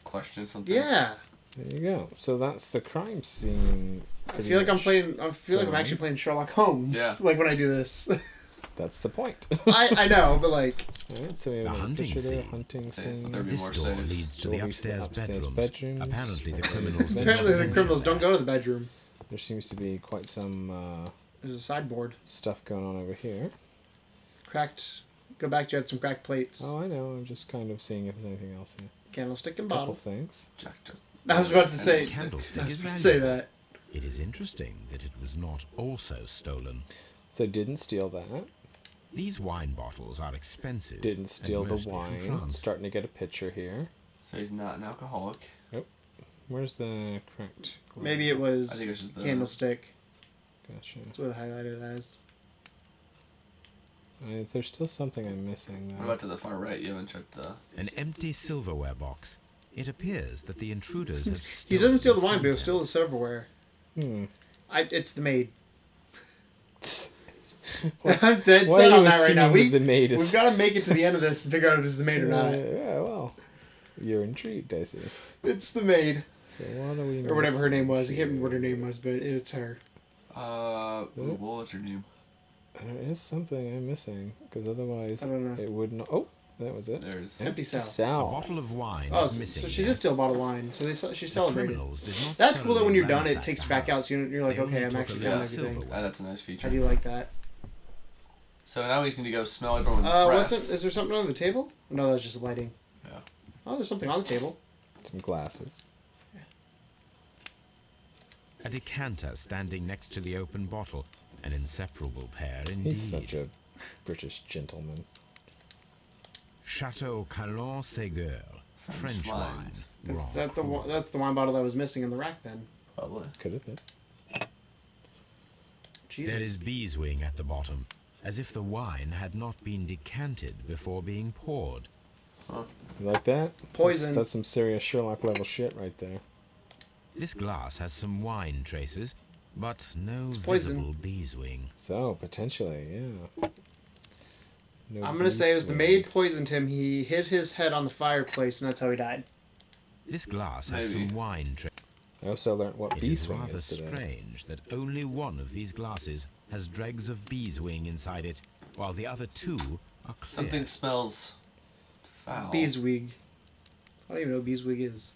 E: Question something.
A: Yeah.
D: There you go. So that's the crime scene.
A: I feel like I'm actually playing Sherlock Holmes.
E: Yeah.
A: Like when I do this.
D: That's the point.
A: I know, but like...
D: Alright, so we have
F: The
D: a
F: hunting
D: picture there.
F: scene.
D: Hunting
E: Yeah,
D: scene.
E: there'd be
F: This
E: more
F: door
E: saves.
F: leads to
D: Door
F: the
D: leads to
F: upstairs,
D: upstairs
F: bedrooms.
D: bedrooms.
F: Apparently the criminals did
A: Apparently
F: not
A: the
F: venture
A: criminals
F: there.
A: don't go to the bedroom.
D: There seems to be quite some
A: There's a sideboard.
D: stuff going on over here.
A: Cracked... Go back to some cracked plates.
D: Oh, I know. I'm just kind of seeing if there's anything else here.
A: Candlestick and
D: Couple
A: bottle.
D: things.
E: Jacked up.
A: I was about to say...
F: This candlestick
A: I was
F: is
A: about to say
F: valuable.
A: that.
F: It is interesting that it was not also stolen.
D: So didn't steal that.
F: These wine bottles are expensive.
D: Didn't
F: and
D: steal the
F: mostly from
D: wine.
F: France.
D: Starting to get a picture here.
E: So he's not an alcoholic.
D: Where's the correct?
A: Maybe it was
E: I think it was just the
A: candlestick.
D: Gotcha.
A: That's what it highlighted as.
D: There's still something I'm missing.
E: What
D: Though.
E: about to the far right? You haven't checked the.
F: An empty silverware box. It appears that the intruders have
A: He doesn't steal the
F: stolen
A: wine, but he'll steal the
F: contents.
A: silverware.
D: Hmm.
A: It's the maid. I'm dead
D: Why
A: set
D: are
A: on
D: you
A: that right now.
D: assuming that the maid is?
A: We've got to make it to the end of this and figure out if it's the maid or not.
D: Yeah, well, you're intrigued, I see.
A: It's the maid.
D: So what are we?
A: Or whatever her name was. I
D: missing
A: can't remember what her
D: here?
A: name was, but it's her.
E: What was her name?
D: There is something I'm missing because otherwise
A: I don't know.
D: it would not. Oh, that was it.
E: There it is.
A: Empty cell.
F: A
D: Sal.
F: bottle of wine
A: Oh,
F: is
A: so
F: missing.
A: she
F: here.
A: did steal a bottle of wine. So she
F: The
A: celebrated.
F: criminals did not
A: That's cool that when you're done,
F: thoroughly
A: it takes you
F: ransack
A: back
F: the
A: out.
F: house.
A: So you're like,
F: They
A: okay,
F: only
A: I'm
F: took
A: actually
F: a
A: done
F: little
A: everything.
F: silverware.
E: That's a nice feature.
A: I do like that.
E: So now we just need to go smell everyone's
A: What's
E: breath.
A: it? Is there something on the table? No, that was just lighting.
E: Yeah.
A: Oh, there's something on the table.
D: Some glasses.
F: A decanter standing next to the open bottle. An inseparable pair indeed.
D: He's such a British gentleman.
F: Chateau Calon Ségur. French wine.
A: Is
F: Raw
A: that the
F: cool.
A: one, that's the wine bottle that was missing in the rack then?
E: Probably.
D: Could have been.
A: Jesus.
F: There is beeswing at the bottom, as if the wine had not been decanted before being poured.
E: Huh.
D: You like that?
A: Poison.
D: That's some serious Sherlock level shit right there.
F: This glass has some wine traces, but no
A: poison.
F: visible beeswing.
D: So potentially, yeah. No
A: I'm gonna say it was the
D: beeswing.
A: maid poisoned him. He hit his head on the fireplace, and that's how he died.
F: This glass has
E: Maybe.
F: some wine traces.
D: I also learned what
F: It is
D: beeswing
F: rather
D: is today.
F: strange that only one of these glasses has dregs of beeswing inside it, while the other two are clear.
E: Something smells foul.
A: Beeswig. I don't even know what beeswig is.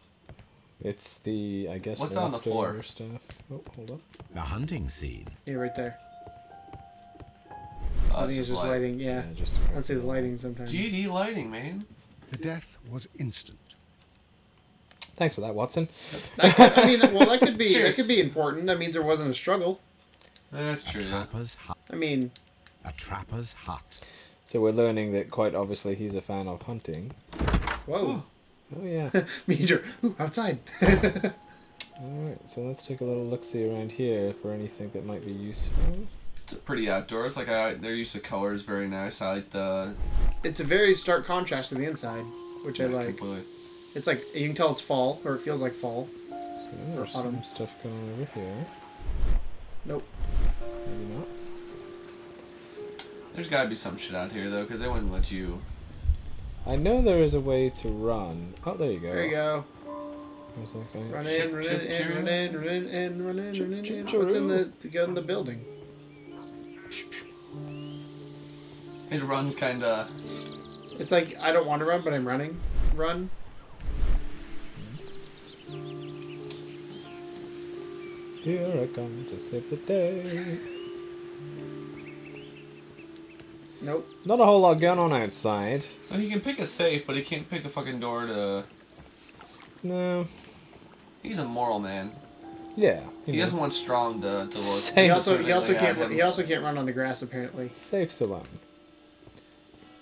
D: It's the, I guess,
E: What's on the floor?
D: leftover stuff. Oh, hold up.
F: The hunting scene.
A: Yeah, right there.
E: Oh,
A: I think it's just lighting. Yeah,
D: just
A: I'd say the lighting sometimes.
E: GD lighting, man.
G: The death was instant.
D: Thanks for that, Watson.
A: That could, I mean, well, that could be
E: Cheers.
A: important. That means there wasn't a struggle.
E: That's true. Yeah.
F: Trapper's hut.
A: I mean,
F: A trapper's hut.
D: So we're learning that quite obviously he's a fan of hunting.
A: Whoa.
D: Oh, yeah.
A: Major. Ooh, outside.
D: Alright, so let's take a little look-see around here for anything that might be useful.
E: It's pretty outdoors. Like their use of color is very nice. I like the.
A: It's a very stark contrast to the inside, which I like.
E: Completely.
A: It's like you can tell it's fall, or it feels like fall.
D: So there's some stuff going on over here.
A: Nope.
D: Maybe not.
E: There's got to be some shit out here though, because they wouldn't let you.
D: I know there is a way to run. Oh, there you go.
A: There you go.
D: Where's that guy?
A: Run in, run in. What's in the building?
E: It runs kind of.
A: It's like I don't want to run, but I'm running. Run.
D: Here I come to save the day.
A: Nope.
D: Not a whole lot going on outside.
E: So he can pick a safe, but he can't pick a fucking door to.
D: No.
E: He's a moral man.
D: Yeah.
E: He doesn't want Strong to look.
A: He also can't run on the grass apparently.
D: Safe's alone.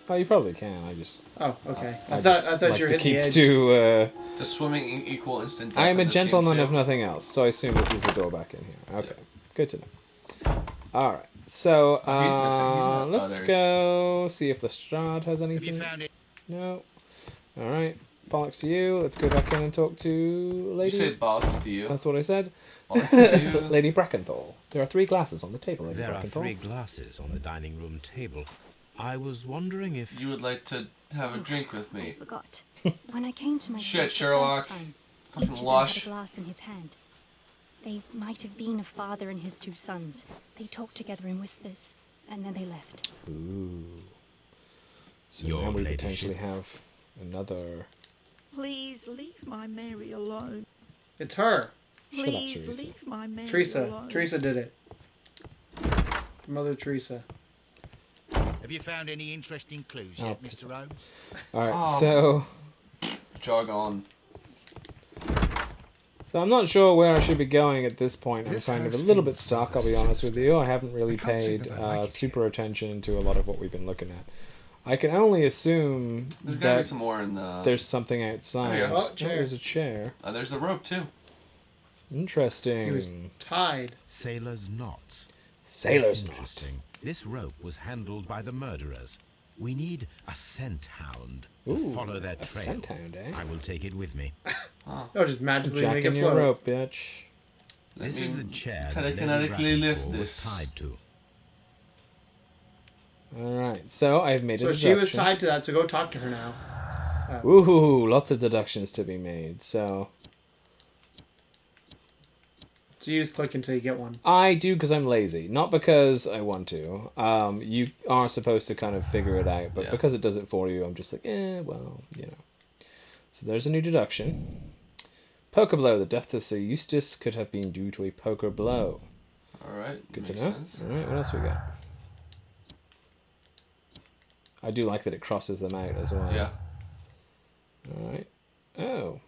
D: Oh, you probably can. I just.
A: Oh, okay. I
D: just
A: thought
D: like
A: you were
D: to
A: hitting the
D: keep
A: edge.
E: To swimming in equal instant death.
D: I am a
E: in this
D: gentleman
E: game,
D: if
E: too.
D: nothing else, so I assume this is the door back in here. Okay, good to know. All right, so
E: He's missing.
D: let's go see if Lestrade has
H: Have
D: anything.
H: you found it?
D: No. All right, bollocks to you. Let's go back in and talk to
E: You
D: Lady.
E: said bollocks to you.
D: That's what I said.
E: Bollocks to you.
D: Lady Brackenthal. There are 3 glasses on the table. Lady
F: There are
D: Brackenthal.
F: 3 glasses on the dining room table. I was wondering if
E: You would like to have a drink with
I: I
E: me.
I: forgot. When I came to my
E: Shit,
I: first
E: Sherlock.
I: time,
E: Fucking
I: each of them
E: lush.
I: had a glass in his hand. They might have been a father and his 2 sons. They talked together in whispers, and then they left.
D: Ooh. So
F: Your
D: now we
F: ladyship.
D: potentially have another.
J: Please leave my Mary alone.
A: It's her.
D: Shut up,
J: Please
D: Teresa.
J: leave my Mary
A: Teresa.
J: alone.
A: Teresa did it. Mother Teresa.
H: Have you found any interesting clues yet,
D: Oh,
H: Mr. Holmes?
D: All right,
E: Oh.
D: so.
E: Jog on.
D: So I'm not sure where I should be going at this point. I'm
G: This
D: kind of a
G: house
D: little bit
G: feels
D: stuck,
G: rather
D: I'll be honest with
G: sinister.
D: you. I haven't really
G: I can't say
D: paid
G: that I like it
D: super attention to a lot of what we've been looking at. I can only assume
E: There's gotta be
D: that
E: some more in the.
D: there's something outside.
E: There you go.
A: Oh, chair.
D: there's a chair.
E: There's the rope too.
D: Interesting.
A: He was tied.
F: sailor's knots.
D: Sailor's
F: That's
D: knot.
F: interesting. This rope was handled by the murderers. We need a scent hound to
D: Ooh,
F: follow their
D: a
F: trail.
D: scent hound, eh?
F: I will take it with me.
A: Oh, just magically
D: Jack
A: make it
D: in your
A: float.
D: rope, bitch.
E: Let
F: This
E: me
F: is the chair that Lady
E: telekinetically lift
F: Brackenthal was
E: this.
F: tied to.
D: Alright, so I've made a
A: So
D: deduction.
A: she was tied to that, so go talk to her now.
D: Ooh, lots of deductions to be made. So
A: you just click until you get one.
D: I do because I'm lazy, not because I want to. You are supposed to kind of figure it out, but
E: Yeah.
D: because it does it for you, I'm just like, well, you know. So there's a new deduction. Poker blow. The death of Sir Eustace could have been due to a poker blow.
E: Alright,
D: Good
E: makes
D: to know.
E: sense.
D: All right, what else we got? I do like that it crosses them out as well.
E: Yeah.
D: All right. Oh.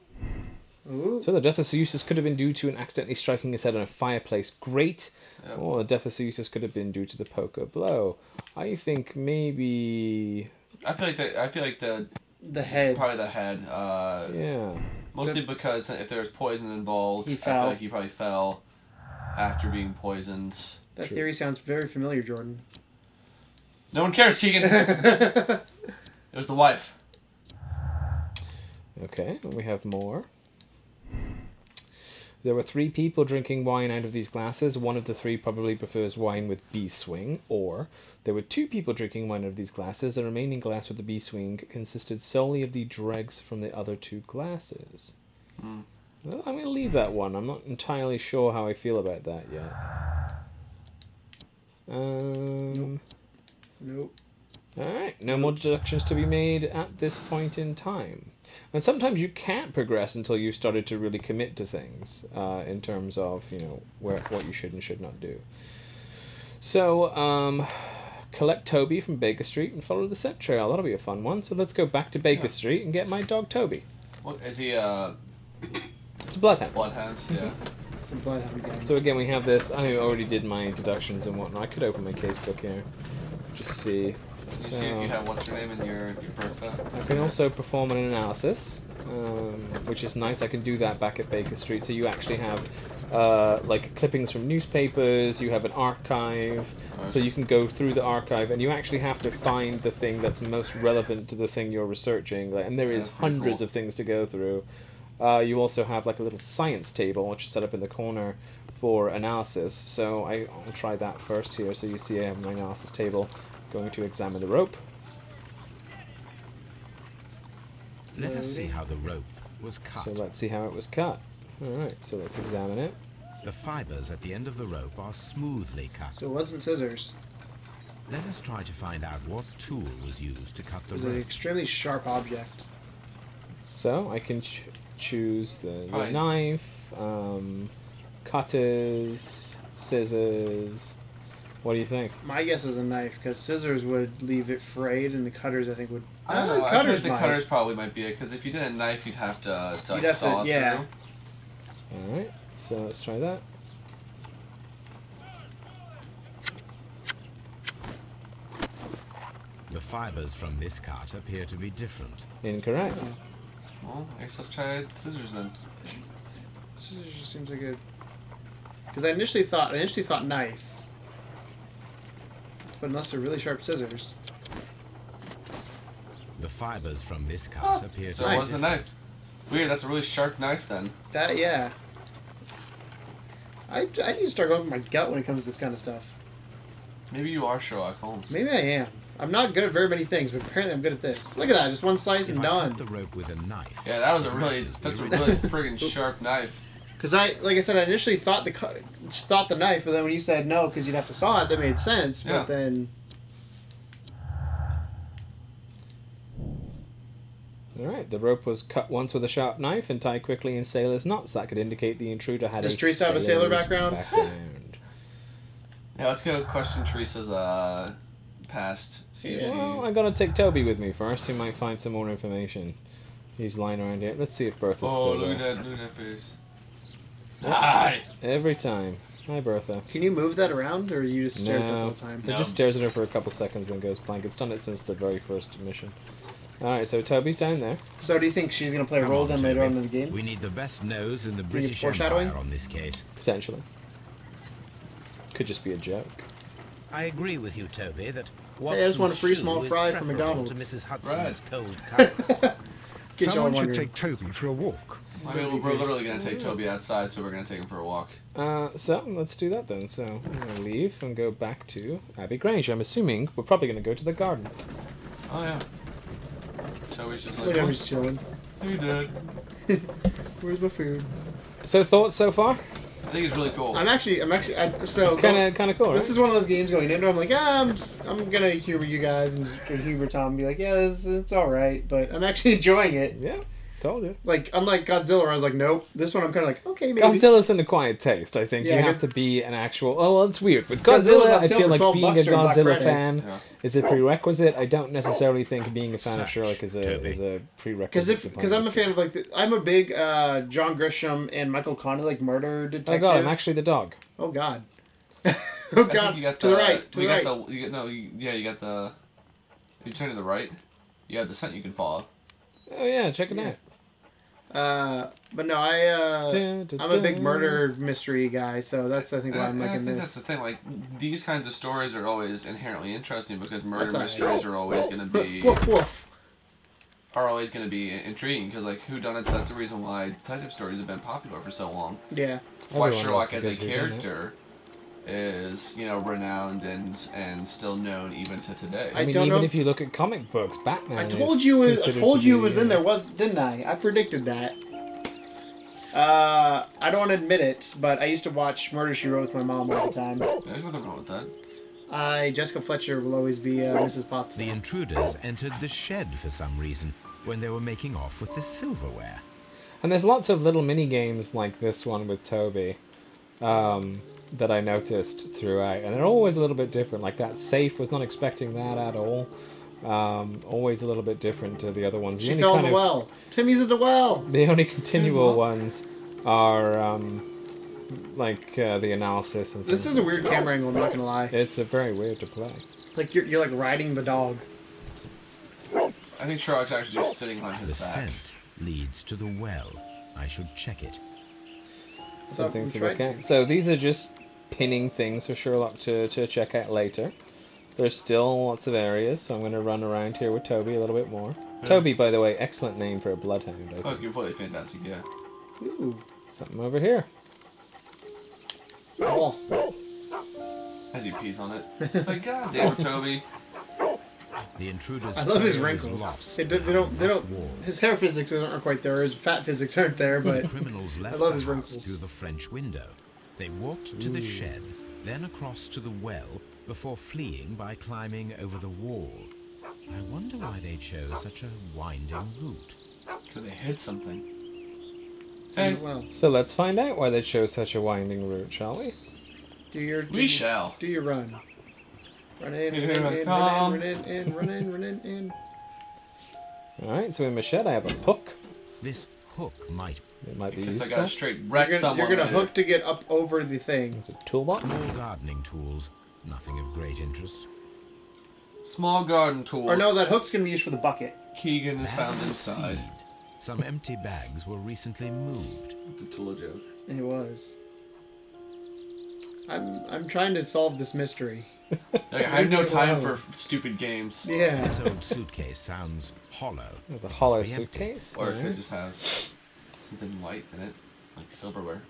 A: Ooh.
D: So the death of Sir Eustace could have been due to an accidentally striking his head on a fireplace grate,
E: Yep.
D: or the death of Sir Eustace could have been due to the poker blow. I think maybe.
E: I feel like
A: The head.
E: probably the head.
D: Yeah.
E: Mostly because if there was poison involved,
A: He
E: I
A: fell.
E: feel like he probably fell after being poisoned.
A: That theory sounds very familiar, Jordan.
E: No one cares, Keegan. It was the wife.
D: Okay, we have more. There were 3 people drinking wine out of these glasses. One of the 3 probably prefers wine with bee swing. Or there were 2 people drinking wine out of these glasses. The remaining glass with the bee swing consisted solely of the dregs from the other 2 glasses. Well, I'm going to leave that one. I'm not entirely sure how I feel about that yet.
A: Nope.
D: Alright, no more deductions to be made at this point in time. And sometimes you can't progress until you've started to really commit to things, in terms of, you know, what you should and should not do. So, collect Toby from Baker Street and follow the scent trail. That'll be a fun one. So let's go back to Baker Street and get my dog Toby.
E: What is he?
D: It's a bloodhound.
E: Bloodhound. Yeah.
A: Some bloodhound again.
D: So again, we have this. I already did my deductions and whatnot. I could open my casebook here. just see.
E: Let me see if you have what's her name in your Bertha.
D: I can also perform an analysis, which is nice. I can do that back at Baker Street. So you actually have like clippings from newspapers. You have an archive, so you can go through the archive, and you actually have to find the thing that's most relevant to the thing you're researching. Like, and there is hundreds of things to go through. You also have like a little science table, which is set up in the corner for analysis. So I'll try that first here. So you see I have my analysis table. Going to examine the rope.
F: Let us see how the rope was cut.
D: So let's see how it was cut. Alright, so let's examine it.
F: The fibers at the end of the rope are smoothly cut.
A: So it wasn't scissors.
F: Let us try to find out what tool was used to cut the
A: It was
F: rope.
A: an extremely sharp object.
D: So I can choose the knife, cutters, scissors. What do you think?
A: My guess is a knife, because scissors would leave it frayed, and the cutters, I think, would...
E: I don't know. I think the cutters probably might be it, because if you did a knife, you'd have to like, saw through.
A: Yeah.
D: Alright, so let's try that.
F: The fibers from this cut appear to be different.
D: Incorrect.
E: Well, I guess let's try scissors then.
A: Scissors just seems like a... Because I initially thought knife. But unless they're really sharp scissors.
F: The fibers from this cut appear to be
E: So it was a knife. Weird, that's a really sharp knife then.
A: That, yeah. I need to start going with my gut when it comes to this kind of stuff.
E: Maybe you are Sherlock Holmes.
A: Maybe I am. I'm not good at very many things, but apparently I'm good at this. Look at that, just one slice and done.
F: Cut the rope with a knife.
E: Yeah, that's a really friggin' sharp knife.
A: Because like I said, I initially thought the knife, but then when you said no, because you'd have to saw it, that made sense.
E: Yeah.
A: But then,
D: Alright, the rope was cut once with a sharp knife and tied quickly in sailor's knots. That could indicate the intruder had
A: does Teresa have a sailor background?
E: Yeah, let's go question Teresa's past. See if
D: Well, I'm gonna take Toby with me first. He might find some more information. He's lying around here. Let's see if Bertha's still
E: look
D: there.
E: at that face.
D: Hi! Every time. Hi, Bertha.
A: Can you move that around, or you just stare at it the whole time?
D: It just stares at her for a couple seconds and goes blank. It's done it since the very first mission. Alright, so Toby's down there.
A: So do you think she's going to play a role then later on in the game?
F: We need the best nose in the
A: it's
F: British
A: foreshadowing?
F: Empire on this case.
D: Potentially. Could just be a joke.
K: I agree with you, Toby, that
A: Hey, I just want a free
K: Watson's
A: small
K: shoe
A: fry
K: is
A: from
K: preferable
A: McDonald's.
K: to Mrs. Hudson's
E: Right.
K: cold cuts.
G: Someone should take Toby for a walk.
E: I mean, we're literally going to take Toby outside, so we're going to take him for a walk.
D: So, let's do that then. So, I'm going to leave and go back to Abbey Grange. I'm assuming we're probably going to go to the garden.
E: Oh, yeah. Toby's just like,
A: Look at him, he's chilling.
E: Hey, Dad.
A: Where's my food?
D: So, thoughts so far?
E: I think it's really cool.
A: I'm actually, so
D: It's kind of cool,
A: This
D: right?
A: is one of those games going into. I'm like, I'm gonna humor you guys and just humor Tom and be like, yeah, it's all right, but I'm actually enjoying it.
D: Yeah, told you.
A: Like, unlike Godzilla, where I was like, nope. This one, I'm kind of like, okay, maybe.
D: Godzilla's an acquired taste. I think
A: Yeah,
D: you have to be an actual. Oh, well, it's weird. With Godzilla, I feel like being a Godzilla fan is a prerequisite. I don't necessarily think being a fan of Sherlock is a prerequisite.
A: Because I'm a fan of I'm a big John Grisham and Michael Conley murder detective.
D: Oh god, I'm actually the dog.
A: Oh god.
E: I think you got
A: to the right. To the right.
E: You got the. You turn to the right. You have the scent you can follow.
D: Oh yeah, check it out.
A: But no, I'm a big murder mystery guy, so that's I think why I'm liking this.
E: That's the thing. Like these kinds of stories are always inherently interesting because murder mysteries are always going to be always going to be intriguing because like whodunits. That's the reason why detective stories have been popular for so long.
A: Yeah.
E: Why Sherlock as a character is renowned and still known even to today.
D: I mean, even if you look at comic books, Batman.
A: I told you it was in there, didn't I? I predicted that. I don't want to admit it, but I used to watch Murder, She Wrote with my mom all the time.
E: There's nothing wrong with that.
A: Jessica Fletcher will always be Mrs. Potts.
F: The intruders entered the shed for some reason when they were making off with the silverware.
D: And there's lots of little mini games like this one with Toby. That I noticed throughout, and they're always a little bit different. Like that safe, was not expecting that at all. Always a little bit different to the other ones.
A: She fell in the well. Timmy's in the well.
D: The only continual ones are the analysis and
A: this is a weird camera angle. I'm not gonna lie.
D: It's very weird to play.
A: Like you're like riding the dog.
E: I think Sherlock's actually just sitting on his
F: The
E: back.
F: scent leads to the well. I should check it.
D: Something to look at. So these are just pinning things for Sherlock to check out later. There's still lots of areas, so I'm going to run around here with Toby a little bit more. Yeah. Toby, by the way, excellent name for a bloodhound.
E: Oh, completely fantastic, yeah.
A: Ooh.
D: Something over here.
A: Oh.
E: As he pees on it. It's like, God damn it, Toby.
F: The intruders.
A: I love his wrinkles. They don't. His hair physics aren't quite there. His fat physics aren't there, but
F: The criminals left
A: I love
F: the
A: his
F: house
A: wrinkles.
F: through the French window. They walked to the shed, then across to the well, before fleeing by climbing over the wall. I wonder why they chose such a winding route.
E: Because they hid something.
A: Hey.
D: So let's find out why they chose such a winding route, shall we?
E: We shall.
A: Do your run. Run in,
E: Here
A: run
E: I
A: in,
E: come.
A: run in, run in, run in.
D: Alright, so in my shed I have a hook.
F: This hook might...
D: It might be
E: Because I
D: useful.
E: got a straight wreck someone.
A: You're gonna
E: with
A: hook to get up over the thing.
D: It's a toolbox.
F: Small gardening tools. Nothing of great interest.
E: Small garden tools.
A: Or no, that hook's gonna be used for the bucket.
E: Keegan is found
F: Bags of
E: inside.
F: seed. Some empty bags were recently moved.
E: The tool joke.
A: It was. I'm trying to solve this mystery.
E: I have no time for stupid games.
A: Yeah.
F: This old suitcase sounds hollow.
D: It's a hollow
F: Must be empty.
D: suitcase.
E: Or it
D: Alright.
E: could just have something light in it, like silverware.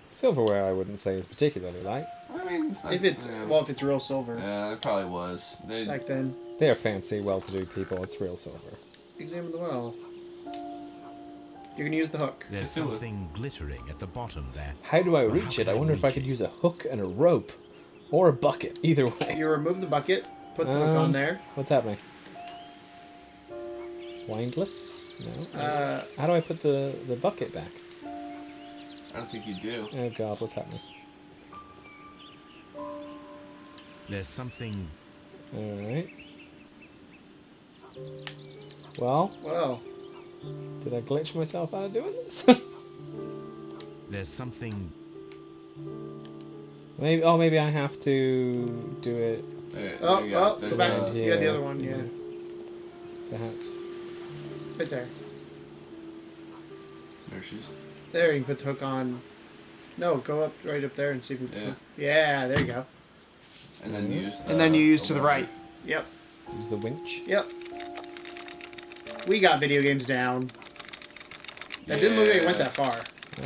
D: Silverware I wouldn't say is particularly light.
E: I mean, it's not,
A: If it's if it's real silver.
E: Yeah, it probably was.
A: Back then.
D: They are fancy, well-to-do people. It's real silver.
A: Examine the well. You're gonna use the hook.
F: There's something glittering at the bottom there.
D: How do I
F: Well,
D: reach
F: how
D: it?
F: can
D: I wonder if I
F: reach
D: could
F: it?
D: use a hook and a rope. Or a bucket. Either way.
A: You remove the bucket, put the hook on there.
D: What's happening? Windlass? No. How do I put the bucket back?
E: I don't think you do.
D: Oh god, what's happening?
F: There's something...
D: Alright. Well, did I glitch myself out of doing this?
F: There's something...
D: Maybe I have to do it.
E: Go
A: back. You had the other one, yeah.
D: Perhaps.
A: Right there.
E: There she is.
A: There, you can put the hook on. No, go up right up there and see if you can. Yeah, there you go.
E: And then use.
A: And then you use to the right. Yep.
D: Use the winch.
A: Yep. We got video games down. That didn't look like it went that far.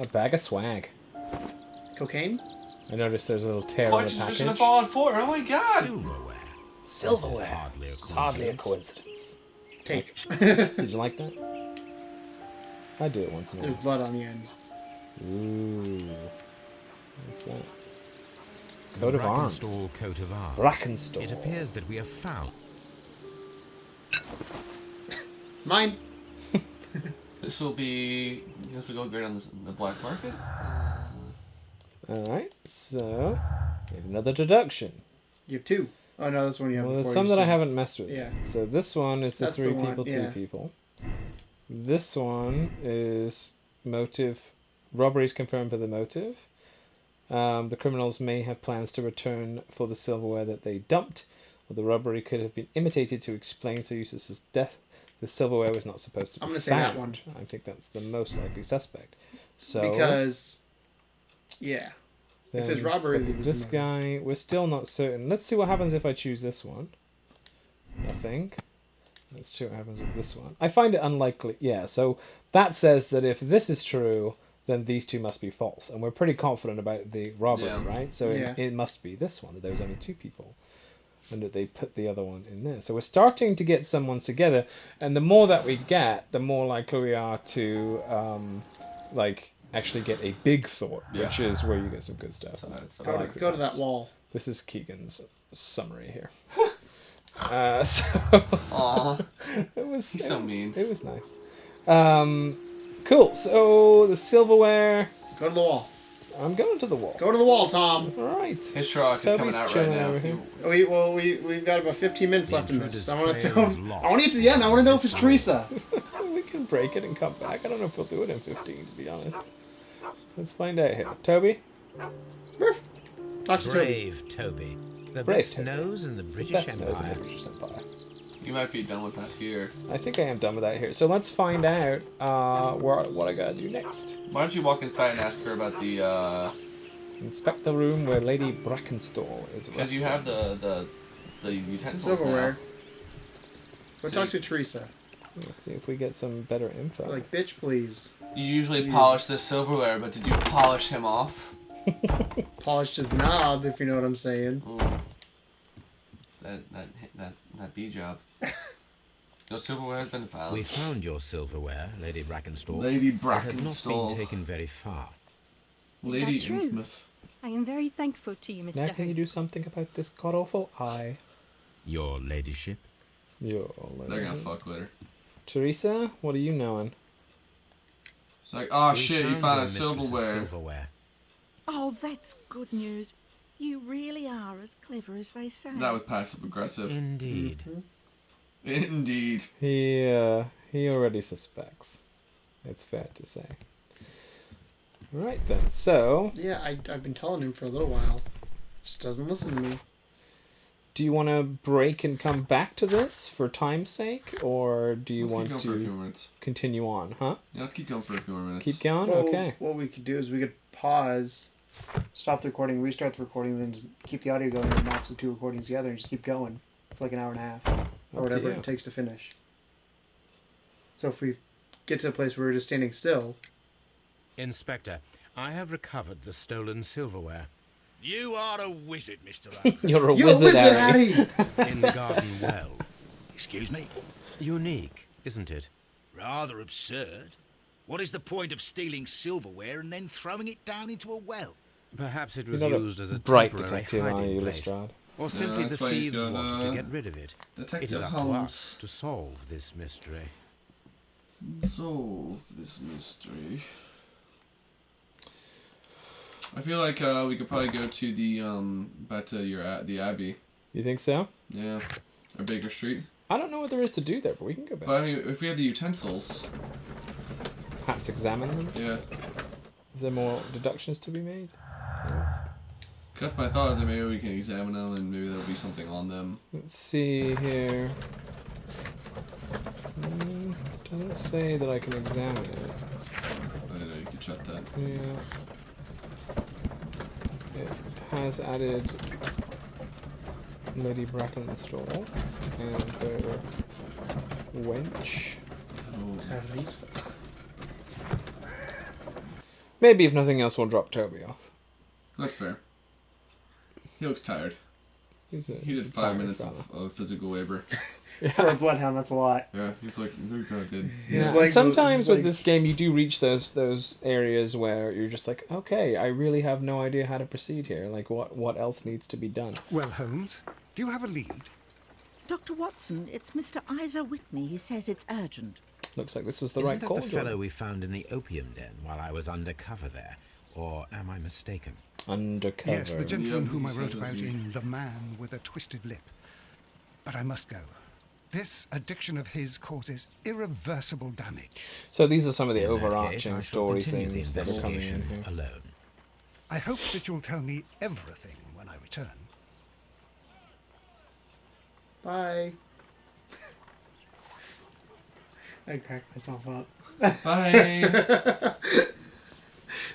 D: A bag of swag.
A: Cocaine?
D: I noticed there's a little tear
E: Why
D: on the
E: did you
D: package.
E: just have Fallout 4? Oh my god!
D: Silverware. It's hardly a coincidence.
A: Take.
D: Did you like that? I do it once in a
A: There's
D: while.
A: blood on the end.
D: Ooh. What's that? Coat of arms.
F: Brackenstall coat of arms.
D: Brackenstall.
F: It appears that we have found...
A: Mine.
E: This will go great on the black market.
D: Alright, so we have another deduction.
A: You have two. Oh no, this one you have.
D: Well, there's
A: before
D: some
A: you
D: that I
A: see.
D: haven't messed with.
A: Yeah.
D: So this one is the
A: That's the
D: 3
A: one,
D: people, 2
A: yeah.
D: people. This one is motive. Robbery is confirmed for the motive. The criminals may have plans to return for the silverware that they dumped, or the robbery could have been imitated to explain Sir Eustace's death. The silverware was not supposed to be
A: I'm gonna say
D: found.
A: that one.
D: I think that's the most likely suspect. So
A: Because, yeah. If
D: then
A: it's robbery,
D: let's look at this guy, we're still not certain. Let's see what happens if I choose this one. Nothing. Let's see what happens with this one. I find it unlikely. Yeah, so that says that if this is true, then these two must be false. And we're pretty confident about the robbery, right? So it must be this one, that there was only 2 people. And that they put the other one in there. So we're starting to get some ones together. And the more that we get, the more likely we are to, actually get a big thought, which is where you get some good stuff.
A: Go to that wall.
D: This is Keegan's summary here. So
E: Aww.
D: He's
E: so mean.
D: It was nice. Cool. So the silverware.
A: Go to the wall.
D: I'm going to the wall.
A: Go to the wall, Tom.
D: All right.
E: His Sherlock is coming out right now.
A: We've got about 15 minutes left in this. I want to get to the end. I want to know if it's Teresa.
D: We can break it and come back. I don't know if we'll do it in 15, to be honest. Let's find out here. Toby?
A: Talk to
K: Brave Toby. The
D: Brave
K: best
D: Toby.
K: nose in the
D: The
K: British
D: best nose in
K: Empire.
D: the British Empire.
E: You might be done with that here.
D: I think I am done with that here. So let's find out what I gotta do next.
E: Why don't you walk inside and ask her about the
D: Inspect the room where Lady Brackenstall is.
E: because you have the utensils
A: Silverware.
E: now.
A: Go
E: So
A: talk to Teresa.
D: Let's see if we get some better info.
A: Like, bitch, please.
E: You usually polish the silverware, but did you polish him off?
A: Polished his knob, if you know what I'm saying.
E: Ooh. That bee job. Your silverware has been found.
K: We found your silverware, Lady Brackenstall.
E: Lady
K: It had not
E: Brackenstall.
K: been taken very far.
I: Is
E: Lady
I: that true?
E: Innsmouth.
I: I am very thankful to you, Mr.
D: Now can you do
I: Holmes.
D: something about this god-awful eye?
K: Your ladyship.
D: Your
E: They're gonna fuck later.
D: Teresa, what are you knowing?
E: It's like, oh
K: We
E: shit, you
K: found
E: found
K: your
E: a
K: mistress's
E: silverware.
J: Oh, that's good news. You really are as clever as they say.
E: That was passive aggressive.
K: Indeed.
E: Indeed.
D: He already suspects. It's fair to say. Right then, so
A: Yeah, I've been telling him for a little while. Just doesn't listen to me.
D: do you want to break and come back to this for time's sake, or do you
E: Let's
D: want
E: keep going for a few
D: to
E: minutes.
D: continue on? Huh?
E: Yeah, let's keep going for a few more minutes.
D: Keep going.
A: Well,
D: Okay.
A: What we could do is we could pause, stop the recording, restart the recording, then just keep the audio going, and match the two recordings together, and just keep going for like an hour and a half,
D: Up
A: or
D: to
A: whatever
D: you.
A: it takes to finish. So if we get to a place where we're just standing still,
K: Inspector, I have recovered the stolen silverware.
H: You are a wizard, Mr. Holmes.
D: You're a
A: you're
D: wizard,
A: a wizard,
D: Harry.
A: Harry.
K: In the garden well.
H: Excuse me?
K: Unique, isn't it?
H: Rather absurd. What is the point of stealing silverware and then throwing it down into a well?
K: Perhaps it
D: You're
K: was
D: not
K: used as a
D: bright
K: temporary
D: detective, are
K: hiding
D: you,
K: place.
D: Lestrade?
K: Or simply the
E: that's why he's
K: thieves
E: got,
K: wanted to get rid of it. It
E: Detective
K: is up to
E: Holmes.
K: us to solve this mystery.
E: Solve this mystery. I feel like we could probably go to the back to the Abbey.
D: You think so?
E: Yeah, or Baker Street.
D: I don't know what there is to do there, but we can go back.
E: But I mean, if we have the utensils,
D: Perhaps examine them.
E: yeah.
D: Is there more deductions to be made?
E: Cause my thought is that maybe we can examine them and maybe there'll be something on them.
D: Let's see here. Doesn't say that I can examine it.
E: I don't know, you could shut that.
D: Yeah. It has added Lady Brackenstall and her wench.
A: Teresa.
D: Maybe if nothing else, we'll drop Toby off.
E: That's fair. He looks tired. He
D: He's
E: did
D: a
E: 5
D: tired
E: minutes
D: fella.
E: of physical labor.
A: For a bloodhound, that's a lot.
E: Yeah, he's like, he kind of did.
A: His
D: Yeah,
A: legs
D: sometimes
A: look
D: with this game, you do reach those areas where you're just like, okay, I really have no idea how to proceed here. Like, what else needs to be done?
G: Well, Holmes, do you have a lead?
J: Dr. Watson, it's Mr. Isa Whitney. He says it's urgent.
D: Looks like this was the
K: Isn't
D: right
K: that
D: call.
K: the fellow
D: Jordan.
K: we found in the opium den while I was undercover there? Or am I mistaken?
D: Undercover.
G: Yes, the gentleman
E: Yeah,
G: whom I
E: he
G: wrote
E: said
G: about
E: was you.
G: in The Man with a Twisted Lip. But I must go. This addiction of his causes irreversible damage.
D: So these are some of the
K: In that case,
D: overarching
K: I shall
D: story
K: continue the
D: things that are coming in
K: investigation
D: here.
K: alone.
G: I hope that you'll tell me everything when I return.
A: Bye. I cracked myself up.
E: Bye!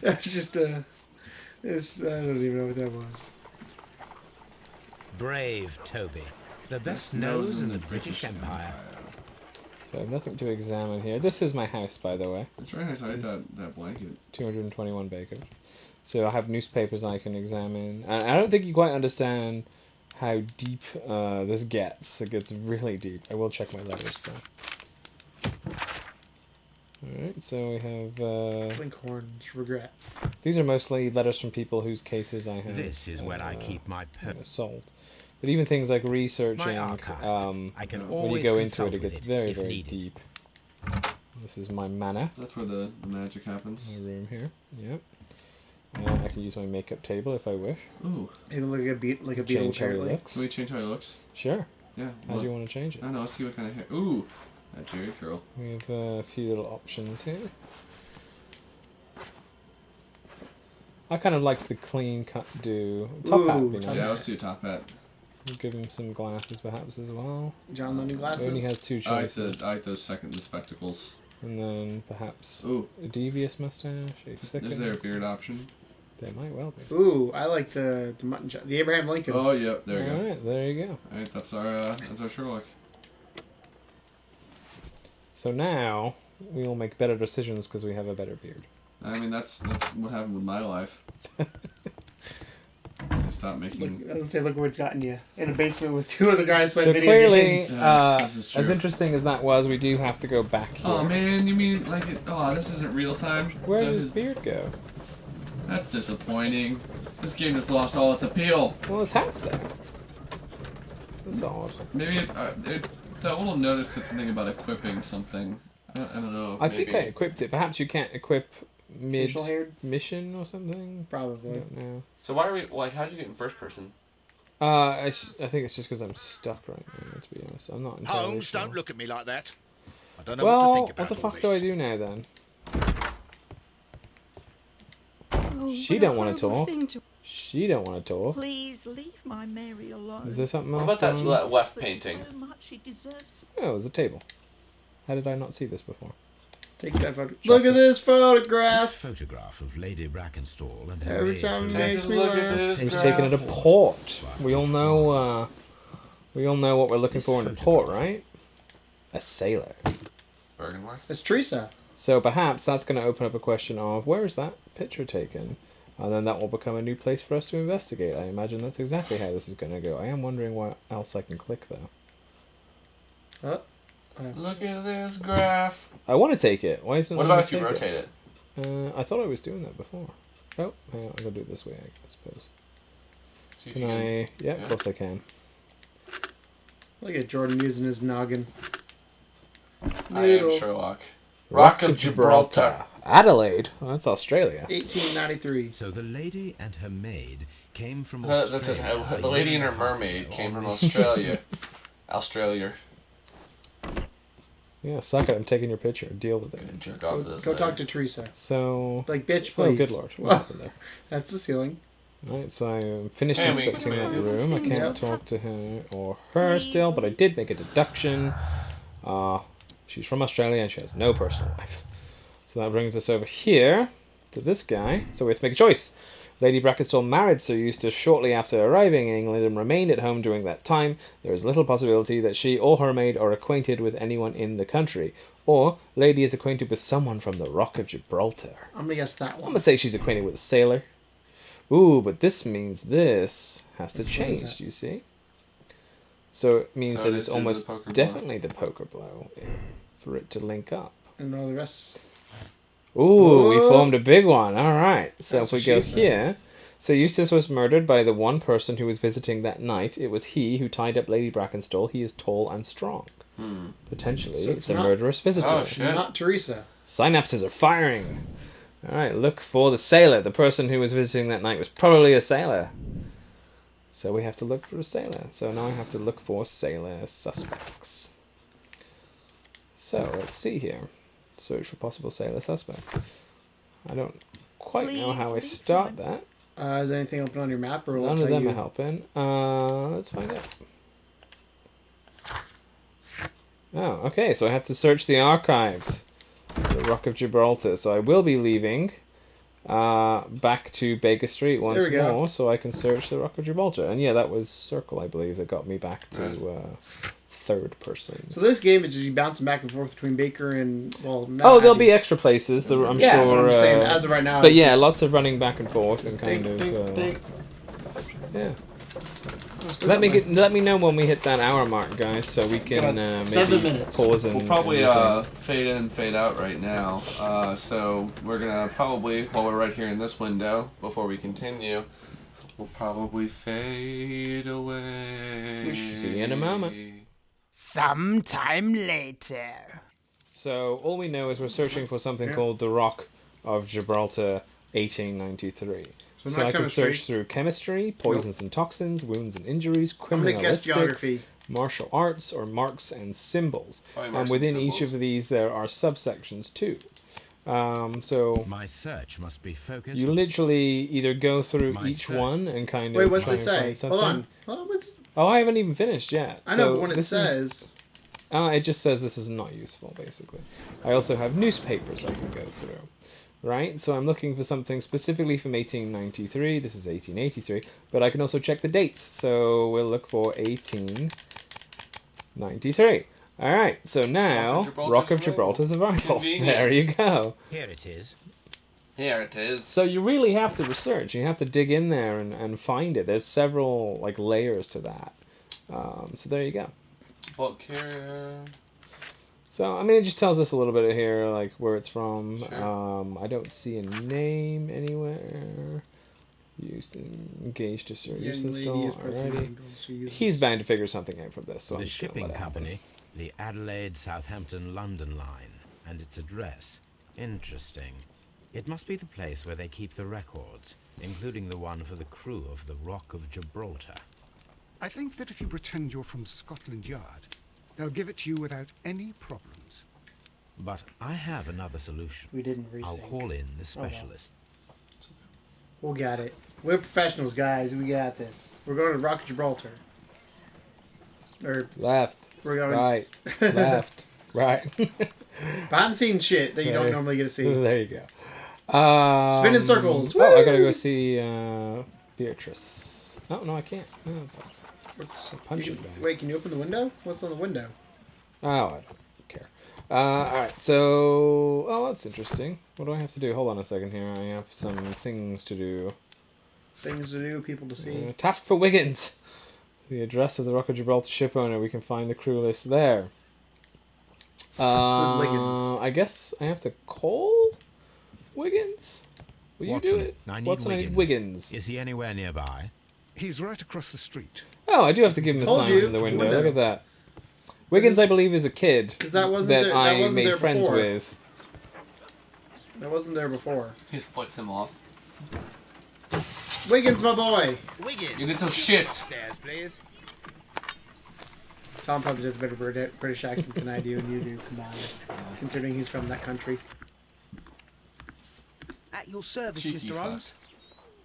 A: That was just I don't even know what that was.
K: Brave Toby. The best nose in the British Empire.
D: So I have nothing to examine here. This is my house, by the way.
E: It's very nice. I like that blanket.
D: 221 Baker. So I have newspapers I can examine. And I don't think you quite understand how deep this gets. It gets really deep. I will check my letters, though. Alright, so we have...
A: Linkhorn's regret.
D: these are mostly letters from people whose cases I have
K: This is where I keep my
D: solved. But even things like researching,
K: My archive. I can
D: when you
K: always
D: go into
K: consult
D: it, it
K: with
D: gets
K: it
D: very,
K: if
D: very
K: needed.
D: deep. This is my mana.
E: That's where the magic happens.
D: My room here. Yep. I can use my makeup table if I wish.
E: Ooh.
A: Even like a beetle
D: Change how he
A: apparently.
D: looks.
E: Can we change how he looks?
D: Sure.
E: Yeah.
D: How do you want to change it?
E: I don't know. Let's see what kind of hair. Ooh. That Jerry curl.
D: We have a few little options here. I kind of liked the clean cut do. Top hat would be nice.
E: Yeah, let's do a top hat.
D: Give him some glasses, perhaps, as well.
A: John Lennon glasses?
D: He only has 2 choices.
E: I like those second, the spectacles.
D: And then, perhaps,
E: Ooh.
D: a devious mustache.
E: Is there a beard option?
D: There might well be.
A: Ooh, I like the mutton chop. The Abraham Lincoln.
E: Oh, yeah, there you go.
D: Alright, there you go.
E: Alright, that's our Sherlock.
D: So now, we will make better decisions because we have a better beard.
E: I mean, that's what happened with my life. I stopped making...
A: Look where it's gotten you. In a basement with 2 other guys playing video
D: clearly,
A: games.
D: as interesting as that was, we do have to go back here.
E: Oh, man, you mean, like, this isn't real time?
D: Where did his beard go?
E: That's disappointing. This game has lost all its appeal.
D: Well, his hat's there. That's odd.
E: Maybe that little notice said something about equipping something. I don't know.
D: I think I equipped it. Perhaps you can't equip mid-mission or something?
A: Probably.
D: I don't know.
B: So why are we, like, how'd you get in first person?
D: I think it's just because I'm stuck right now, to be honest. I'm not entirely
H: Holmes,
D: sure.
H: don't look at me like that. I don't know
D: Well,
H: what to think about
D: what the
H: all
D: fuck
H: this.
D: do I do now, then?
J: Oh,
D: She
J: what
D: don't
J: a
D: want to
J: horrible
D: talk.
J: thing to-
D: She don't want to talk.
J: Please leave my Mary alone.
D: Is there something else?
B: What about that
D: going on?
B: left painting?
J: So much she deserves.
D: Oh, it was a table. How did I not see this before?
A: Take that photo. Look at this
K: This
A: photograph.
K: photograph of Lady Brackenstall and her
A: Every
K: maid
A: time it
K: Teresa
A: makes me
B: Look at
A: laugh.
B: this.
D: He was taken at a port. We all know what we're looking for in a port, right? A sailor.
E: Bergenworth?
A: It's Teresa.
D: So perhaps that's going to open up a question of where is that picture taken? And then that will become a new place for us to investigate. I imagine that's exactly how this is going to go. I am wondering what else I can click, though.
E: Look at this graph.
D: I want to take it. Why isn't it
E: What
D: letting
E: about if
D: me
E: you
D: take
E: rotate it?
D: I thought I was doing that before. Oh, hang on, I'll go do it this way, I suppose.
E: See if
D: Can
E: you can...
D: I? Yeah, of course I can.
A: Look at Jordan using his noggin.
E: I am Sherlock. Rock of Gibraltar.
D: Adelaide? Oh, that's Australia.
A: 1893.
K: So the lady and her maid came from
E: That's
K: Australia.
E: it. The lady and her mermaid came from Australia. Australia.
D: Yeah, suck it. I'm taking your picture. Deal with it.
E: Jerk off to this
A: Go
E: lady.
A: talk to Teresa.
D: So...
A: Like, bitch,
D: Oh,
A: please.
D: good lord. What happened there?
A: That's the ceiling.
D: Right, so I finished
E: Hey,
D: inspecting that room. I can't
A: Yep.
D: talk to her or her still, but I did make a deduction. She's from Australia and she has no personal life. So that brings us over here to this guy. So we have to make a choice. Lady Brackenstall married Sir Eustace shortly after arriving in England and remained at home during that time. There is little possibility that she or her maid are acquainted with anyone in the country. Or, Lady is acquainted with someone from the Rock of Gibraltar.
A: I'm going to guess that
D: I'm
A: one.
D: going to say she's acquainted with a sailor. Ooh, but this means this has to
A: What is
D: change,
A: that?
D: do you see? So it means
E: So
D: that
E: it
D: it's
E: is due to the
D: almost
E: poker blow.
D: definitely the poker blow for it to link up.
A: And all the rest.
D: Ooh, we
A: Oh.
D: formed a big one. All right. So
A: That's
D: if we
A: what
D: go
A: she said.
D: here, so Eustace was murdered by the one person who was visiting that night. It was he who tied up Lady Brackenstall. He is tall and strong. Potentially,
A: So
D: it's
A: it's
D: a
A: not-
D: murderous visitor.
E: Oh, shit.
A: Not Teresa.
D: Synapses are firing. All right, look for the sailor. The person who was visiting that night was probably a sailor. So we have to look for a sailor. So now I have to look for sailor suspects. So let's see here. Search for possible sailor suspects. I don't quite know how I start that.
A: Is there anything open on your map, or will it
D: None
A: tell
D: of them
A: you?
D: are helping. Let's find out. Oh, okay, so I have to search the archives. The Rock of Gibraltar. So I will be leaving back to Baker Street once
A: There we go.
D: more so I can search the Rock of Gibraltar. And yeah, that was Circle, I believe, that got me back to third person.
A: So this game is just you bouncing back and forth between Baker and, well, not
D: Oh, there'll
A: Abbey.
D: be extra places. I'm
A: Yeah,
D: sure.
A: but I'm saying, as of right now,
D: But
A: it's
D: yeah,
A: just-
D: lots of running back and forth and kind
A: Dink,
D: of.
A: dink, dink.
D: Yeah.
A: Let's do
D: Let
A: that
D: me
A: one.
D: let me know when we hit that hour mark, guys, so we can
A: Yes,
D: maybe
A: 7 minutes.
D: pause and
E: We'll probably
D: and resume.
E: fade in, fade out right now. So we're gonna probably, while we're right here in this window, before we continue, we'll probably fade away.
D: See you in a moment.
L: Sometime later.
D: So all we know is we're searching for something called the Rock of Gibraltar, 1893.
A: So
D: So
A: not
D: I can
A: chemistry.
D: search through chemistry, poisons and toxins, wounds and injuries,
A: I'm gonna guess
D: criminalistics,
A: geography.
D: martial arts, or marks and symbols.
E: Probably
D: And
E: marks
D: within
E: and
D: each
E: symbols.
D: of these there are subsections too. So
K: My search must be focused.
D: you literally either go through
K: My
D: each
K: search.
D: one and kind of
A: Wait, what's
D: try
A: it
D: and
A: say?
D: find something.
A: Hold on. Hold on. What's...
D: Oh, I haven't even finished yet.
A: I know, but when it says...
D: it just says this is not useful, basically. I also have newspapers I can go through. Right? So I'm looking for something specifically from 1893. This is 1883. But I can also check the dates. So we'll look for 1893. Alright, so now, Rock of Gibraltar's arrival.
E: Convenient.
D: There you go.
K: Here it is.
E: Here it is.
D: So you really have to research. You have to dig in there and find it. There's several like layers to that. So there you go.
E: Book here.
D: So I mean, it just tells us a little bit here, like where it's from.
E: Sure.
D: I don't see a name anywhere. Used and engaged to serve. Used and install already. He's bound to figure something out from this. So
K: The
D: I'm just gonna
K: shipping
D: let it happen.
K: company, the Adelaide, Southampton, London line, and its address. Interesting. It must be the place where they keep the records, including the one for the crew of the Rock of Gibraltar.
G: I think that if you pretend you're from Scotland Yard, they'll give it to you without any problems.
K: But I have another solution.
A: We didn't
K: I'll
A: resync.
K: call in the
A: well.
K: specialist.
A: We'll get it. We're professionals, guys. We got this. We're going to Rock of Gibraltar. Or
D: Left.
A: we're going
D: Right. Left. Right.
A: behind the scenes shit that you don't normally get to see.
D: There you go.
A: Spin in circles.
D: Oh, I
A: Woo!
D: gotta go see Beatrice. Oh no, I can't. Oh, that sucks. Punching bag.
A: Wait, can you open the window? What's on the window?
D: Oh, I don't care. Alright, so... Oh, that's interesting. What do I have to do? Hold on a second here. I have some things to do.
A: Things to do, people to see.
D: Task for Wiggins! The address of the Rock of Gibraltar ship owner. We can find the crew list there.
A: Who's Wiggins?
D: I guess I have to call Wiggins? Will you
K: Watson,
D: do it?
K: I need
D: Watson, I need Wiggins.
K: Is he anywhere nearby?
G: He's right across the street.
D: Oh, I do have to give him a
A: Told
D: sign
A: you,
D: from the window.
A: window.
D: Look at that. Wiggins, I believe, is a kid
A: 'Cause that wasn't
D: that
A: there- that
D: I
A: wasn't
D: made
A: there
D: friends
A: before.
D: with.
A: That wasn't there before.
E: He just flicks him off.
A: Wiggins, my boy!
H: Wiggins!
E: You little shit!
H: Stairs, please.
A: Tom probably does a better British accent than I do, and you do. Come on. Considering he's from that country.
H: At your service,
E: Cheeky
H: Mr.
E: fuck.
H: Holmes.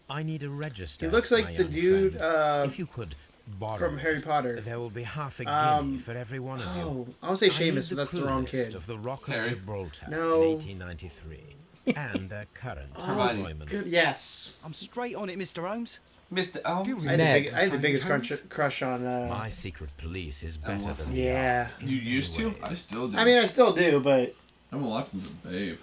K: I need a register.
A: He looks
K: my
A: like the
K: young
A: dude
K: friend. If you could borrow
A: from Harry
K: it,
A: Potter.
K: there will be half a guinea for every one of you.
A: Oh, I want to say
K: I need
A: Seamus, but that's the
K: crew
A: wrong
K: list
A: kid.
K: Of the Rock of
E: Harry.
K: Gibraltar
A: No.
K: in 1893, and their current employment.
A: Good, yes.
H: I'm straight on it, Mr. Holmes.
E: Mr. Oh,
A: I had the biggest crush on...
K: My secret police is better
E: Watson.
K: than
A: Yeah.
E: You used to? I still do.
A: I mean, I still do, but...
E: I'm watching the Babe.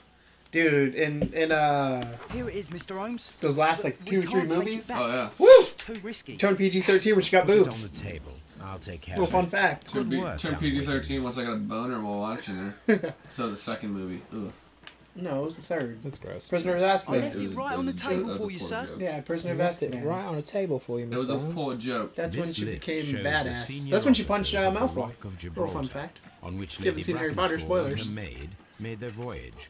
A: Dude, in
H: Here it is, Mr. Holmes.
A: those last, like,
H: We
A: 2 or 3
H: can't take it
A: movies...
H: back.
E: Oh, yeah.
A: Woo!
H: Too risky.
A: Turned PG-13 when she got
K: Put it on
A: boobs.
K: the table. I'll take care
A: Little
K: of
A: fun
K: it.
A: fact.
E: Turn
K: Good work, young
E: PG-13
K: Wiggins.
E: once I got a boner while watching her. So the second movie. Ugh.
A: No, it was the third.
D: That's gross.
A: Prisoner of
H: I
A: Azkaban.
H: left it right on the table
E: that was
H: for
E: a
H: you,
E: poor
H: sir.
E: joke.
A: Yeah, Prisoner of
D: Left it
A: Azkaban.
D: right on a table for you, Mr.
E: It was a
D: Holmes.
E: poor joke.
A: That's when
K: This
A: she
K: list
A: became
K: shows the
A: badass.
K: senior
A: That's when she punched
K: officers of the
A: Malfoy.
K: Rock of
A: Little
K: Gibraltar,
A: fun fact.
K: on which
A: You haven't
K: Lady
A: seen Harry Potter,
K: Brackenstall and
A: spoilers.
K: her maid made their voyage.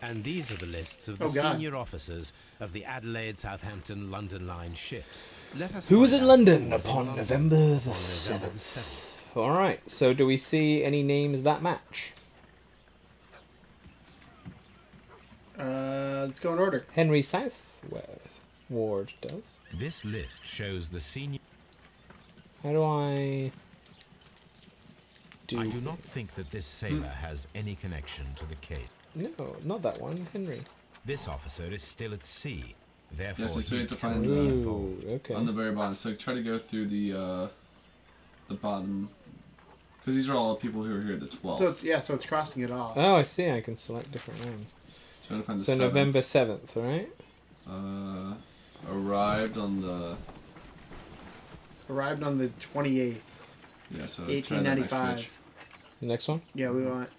K: And these are the lists of the
A: Oh, God.
K: senior officers of the Adelaide, Southampton, London line ships. Let us
D: Who was
K: find
D: in
K: out
D: London
K: who was in
D: upon
K: London
D: November the
K: on November
D: 7th?
K: 7th.
D: Alright, so do we see any names that match?
A: Let's go in order.
D: Henry Ward does.
K: This list shows the senior...
D: How do I...
K: I do not think that this sailor has any connection to the case.
D: No, not that one. Henry.
K: This officer is still at sea. Therefore,
E: Yes, so we
K: he
E: have to
K: cannot
E: find
K: be
E: the-
K: involved.
D: Okay.
E: On the very bottom. So try to go through the bottom. Because these are all people who are here at the 12th.
A: So it's, yeah, so it's crossing it off.
D: Oh, I see. I can select different ones.
E: Trying to find the
D: So
E: 7th.
D: November 7th, right?
E: Arrived on the...
A: Arrived on the 28th.
E: Yeah, so try the next
A: 1895.
E: page.
D: The next one?
A: Yeah, we want...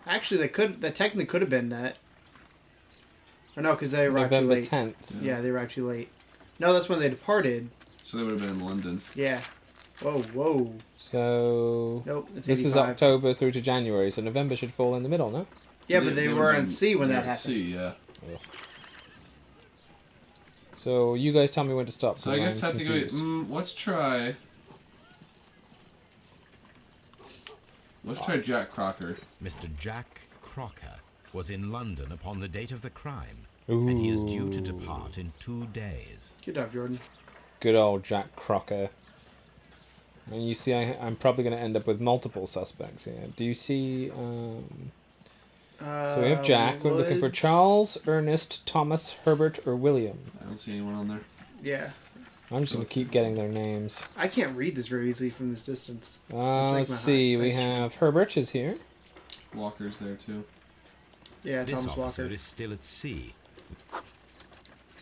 A: Actually, that technically could have been that. Or no, because they arrived
D: November
A: too late.
D: 10th.
A: Yeah, they arrived too late. No, that's when they departed.
E: So they would have been in London.
A: Yeah. Whoa, whoa.
D: So...
A: Nope, it's
D: This
A: 85.
D: is October through to January, so November should fall in the middle, no?
A: Yeah, but they were at sea when that happened.
E: At sea, yeah.
D: Ugh. So you guys tell me when to stop.
E: So I
D: 'cause
E: guess
D: I'm
E: technically,
D: confused.
E: let's try... Let's try Jack Crocker.
K: Mr. Jack Crocker was in London upon the date of the crime, and he is due to
D: Ooh.
K: depart in 2 days.
A: Good job, Jordan.
D: Good old Jack Crocker. And you see, I'm probably going to end up with multiple suspects here. Do you see... so we have Jack. We're looking for Charles, Ernest, Thomas, Herbert, or William.
E: I don't see anyone on there.
A: Yeah.
D: I'm just going to keep getting their names.
A: I can't read this very easily from this distance.
D: Let's see. We have Herbert is here.
E: Walker's there too.
A: Yeah,
K: this
A: Thomas
K: officer
A: Walker.
K: is still at sea.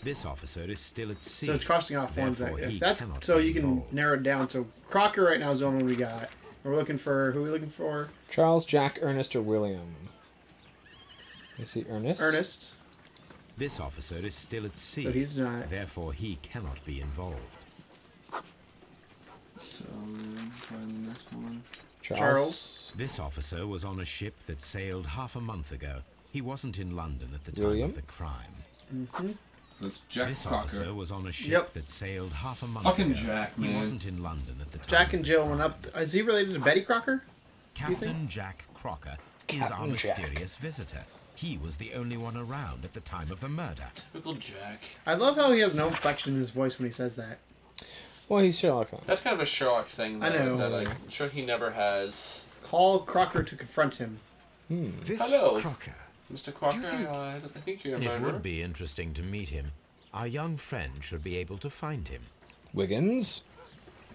K: This officer is still at sea.
A: So it's crossing off ones that
K: Therefore, he
A: that's
K: cannot
A: so
K: be
A: you can
K: involved.
A: narrow it down. So Crocker right now is the only one we got. And we're looking for who are we looking for?
D: Charles, Jack, Ernest, or William. You see Ernest?
A: Ernest.
K: This officer is still at sea.
A: So he's not.
K: Therefore, he cannot be involved.
E: So, find the next one.
A: Charles.
K: This officer was on a ship that sailed half a month ago. He wasn't in London at the time
D: William?
K: of the crime.
A: Mm-hmm.
E: So it's Jack
K: This
E: Crocker.
K: officer was on a ship that sailed half a month
E: Fucking
K: ago.
E: Jack, man.
K: He wasn't in London at the time.
A: Jack and Jill went up. Is he related to Betty Crocker?
K: Captain Jack Crocker is our
D: Captain Jack.
K: mysterious visitor. He was the only one around at the time of the murder.
E: Typical Jack.
A: I love how he has no inflection in his voice when he says that.
D: Well, he's Sherlock Holmes.
E: That's kind of a Sherlock thing, though.
A: I know.
E: Is that, like, I'm sure he never has.
A: Call Crocker to confront him.
G: This
E: Hello,
G: Crocker.
E: Mr. Crocker.
G: think-
E: I think you're a
K: It
E: murderer.
K: would be interesting to meet him. Our young friend should be able to find him.
D: Wiggins.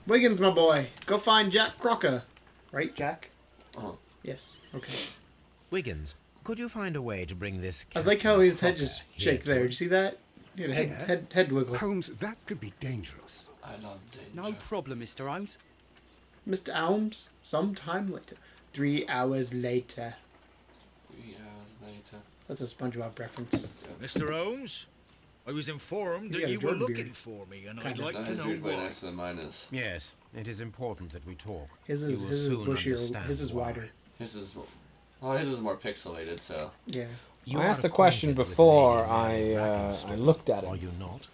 A: Wiggins, my boy. Go find Jack Crocker. Right, Jack?
E: Oh.
A: Yes. Okay.
K: Wiggins, could you find a way to bring this...
A: I like how his head
K: Crocker
A: just
K: here
A: shake
K: to
A: there. Did
K: us?
A: you see that? He had a
G: Here?
A: head wiggle.
G: Holmes, that could be dangerous.
E: I love danger.
M: No problem, Mr. Holmes.
A: Mr. Elms, sometime later. 3 hours later.
E: 3 hours later.
A: That's a SpongeBob reference.
H: Mr. Holmes, I was informed
A: You
H: that
A: got a
H: you were
A: Jordan
H: looking
A: beard.
H: for me, and
A: Kind
H: I'd
A: of.
H: like
E: That
H: to
E: is
H: know
E: weird way
H: why.
E: nicer than mine is.
K: Yes, it is important that we talk.
A: His
K: You
A: is
K: will
A: his is
K: soon
A: bushier.
K: understand
A: His is
K: why.
A: wider.
E: His is, well, his is more pixelated, so.
A: Yeah.
K: You
D: I
K: are
D: asked the question
K: acquainted with
D: before
K: Lady Mary
D: I
K: Brackenstall,
D: looked at
K: Are
D: it.
K: you not?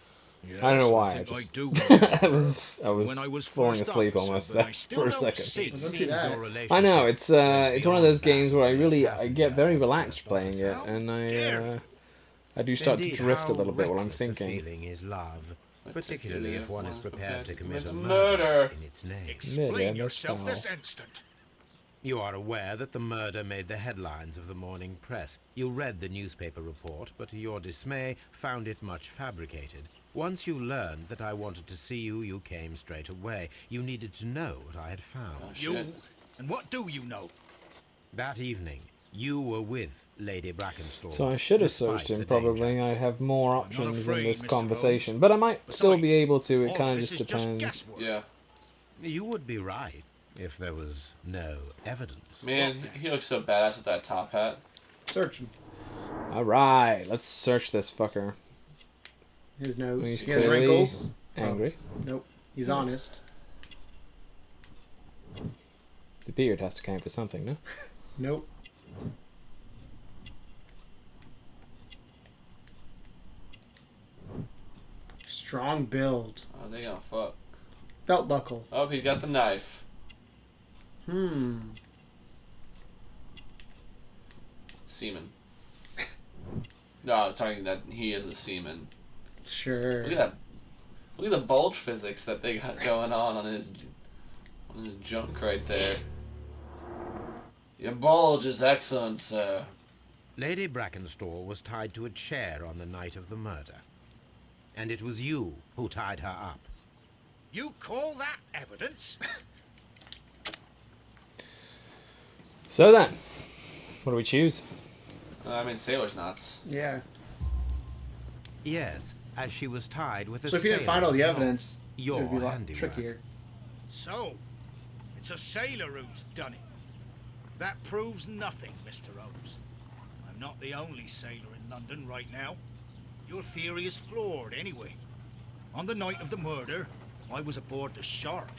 H: Yes,
D: I don't know why. I
H: think
D: just
H: do.
D: I was
H: When I was
D: falling
H: first
D: asleep
H: officer,
D: almost
H: but I
D: there
H: still
D: for a
H: don't
D: second.
H: see-
K: It
A: Don't do
K: seems
A: that.
K: your
D: I
K: relationship
D: know it's
K: went
D: one of
K: beyond
D: those
K: that
D: games where I
K: of
D: really
K: being
D: I get very
K: passenger
D: relaxed
K: first
D: playing it,
K: officer.
D: and
H: dare
D: I do start
K: Indeed,
D: to drift a
K: how
D: little bit while I'm
K: reckless a
D: thinking.
K: feeling is love, particularly if one is prepared to commit a
E: murder.
K: murder in its name.
H: Explain
D: Murder,
H: yourself
D: Mr.
H: this instant.
K: You are aware that the murder made the headlines of the morning press. You read the newspaper report, but to your dismay, found it much fabricated. Once you learned that I wanted to see you, you came straight away. You needed to know what I had found.
H: You, and what do you know?
K: That evening, you were with Lady Brackenstall.
D: So I should have
K: despite
D: searched him.
K: the
D: Probably I'd have more options in
H: afraid,
D: this
H: Mr.
D: conversation,
H: Holmes.
D: but I might still be
H: Besides,
D: able to. It
H: all
D: kind of
H: this
D: just
H: is
D: depends.
H: guesswork.
E: Yeah.
K: You would be right if there was no evidence.
E: Man, he looks so badass with that top hat.
A: Search him.
D: All right, let's search this fucker.
A: His nose.
D: He's
A: He has
D: clearly
A: wrinkles.
D: angry.
A: Oh, nope. He's honest.
D: The beard has to count for something, no?
A: Nope. Strong build.
E: Oh, they gonna fuck.
A: Belt buckle.
E: Oh, he got the knife. Seaman. No, I was talking that he is a seaman.
A: Sure.
E: Look at that. Look at the bulge physics that they got going on his junk right there. Your bulge is excellent, sir.
K: Lady Brackenstall was tied to a chair on the night of the murder. And it was you who tied her up.
H: You call that evidence?
D: So then, what do we choose?
E: I mean, sailor's knots.
A: Yeah.
K: Yes, as she was tied with a
A: So if you didn't find all the
K: sailor's knot.
A: evidence, it
K: Your
A: would be a lot
K: handiwork.
A: trickier.
H: So, it's a sailor who's done it. That proves nothing, Mr. Holmes. I'm not the only sailor in London right now. Your theory is flawed anyway. On the night of the murder, I was aboard the Sharp.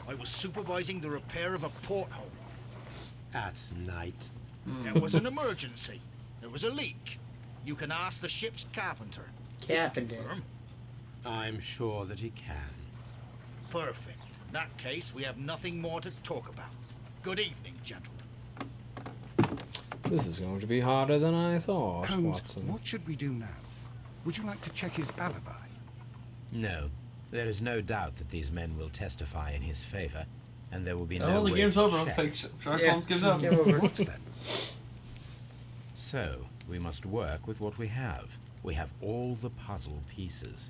H: I was supervising the repair of a porthole.
K: At night.
H: There was an emergency. There was a leak. You can ask the ship's carpenter.
A: Carpenter.
H: Confirm.
K: I'm sure that he can.
H: Perfect. In that case, we have nothing more to talk about. Good evening, gentlemen.
D: This is going to be harder than I thought,
G: Holmes,
D: Watson.
G: what should we do now? Would you like to check his alibi?
K: No. There is no doubt that these men will testify in his favor, and there will be no
E: the
K: way
E: game's
K: to
E: over.
K: check.
E: Like, Sherlock Holmes gives up.
G: What's that?
K: So, we must work with what we have. We have all the puzzle pieces.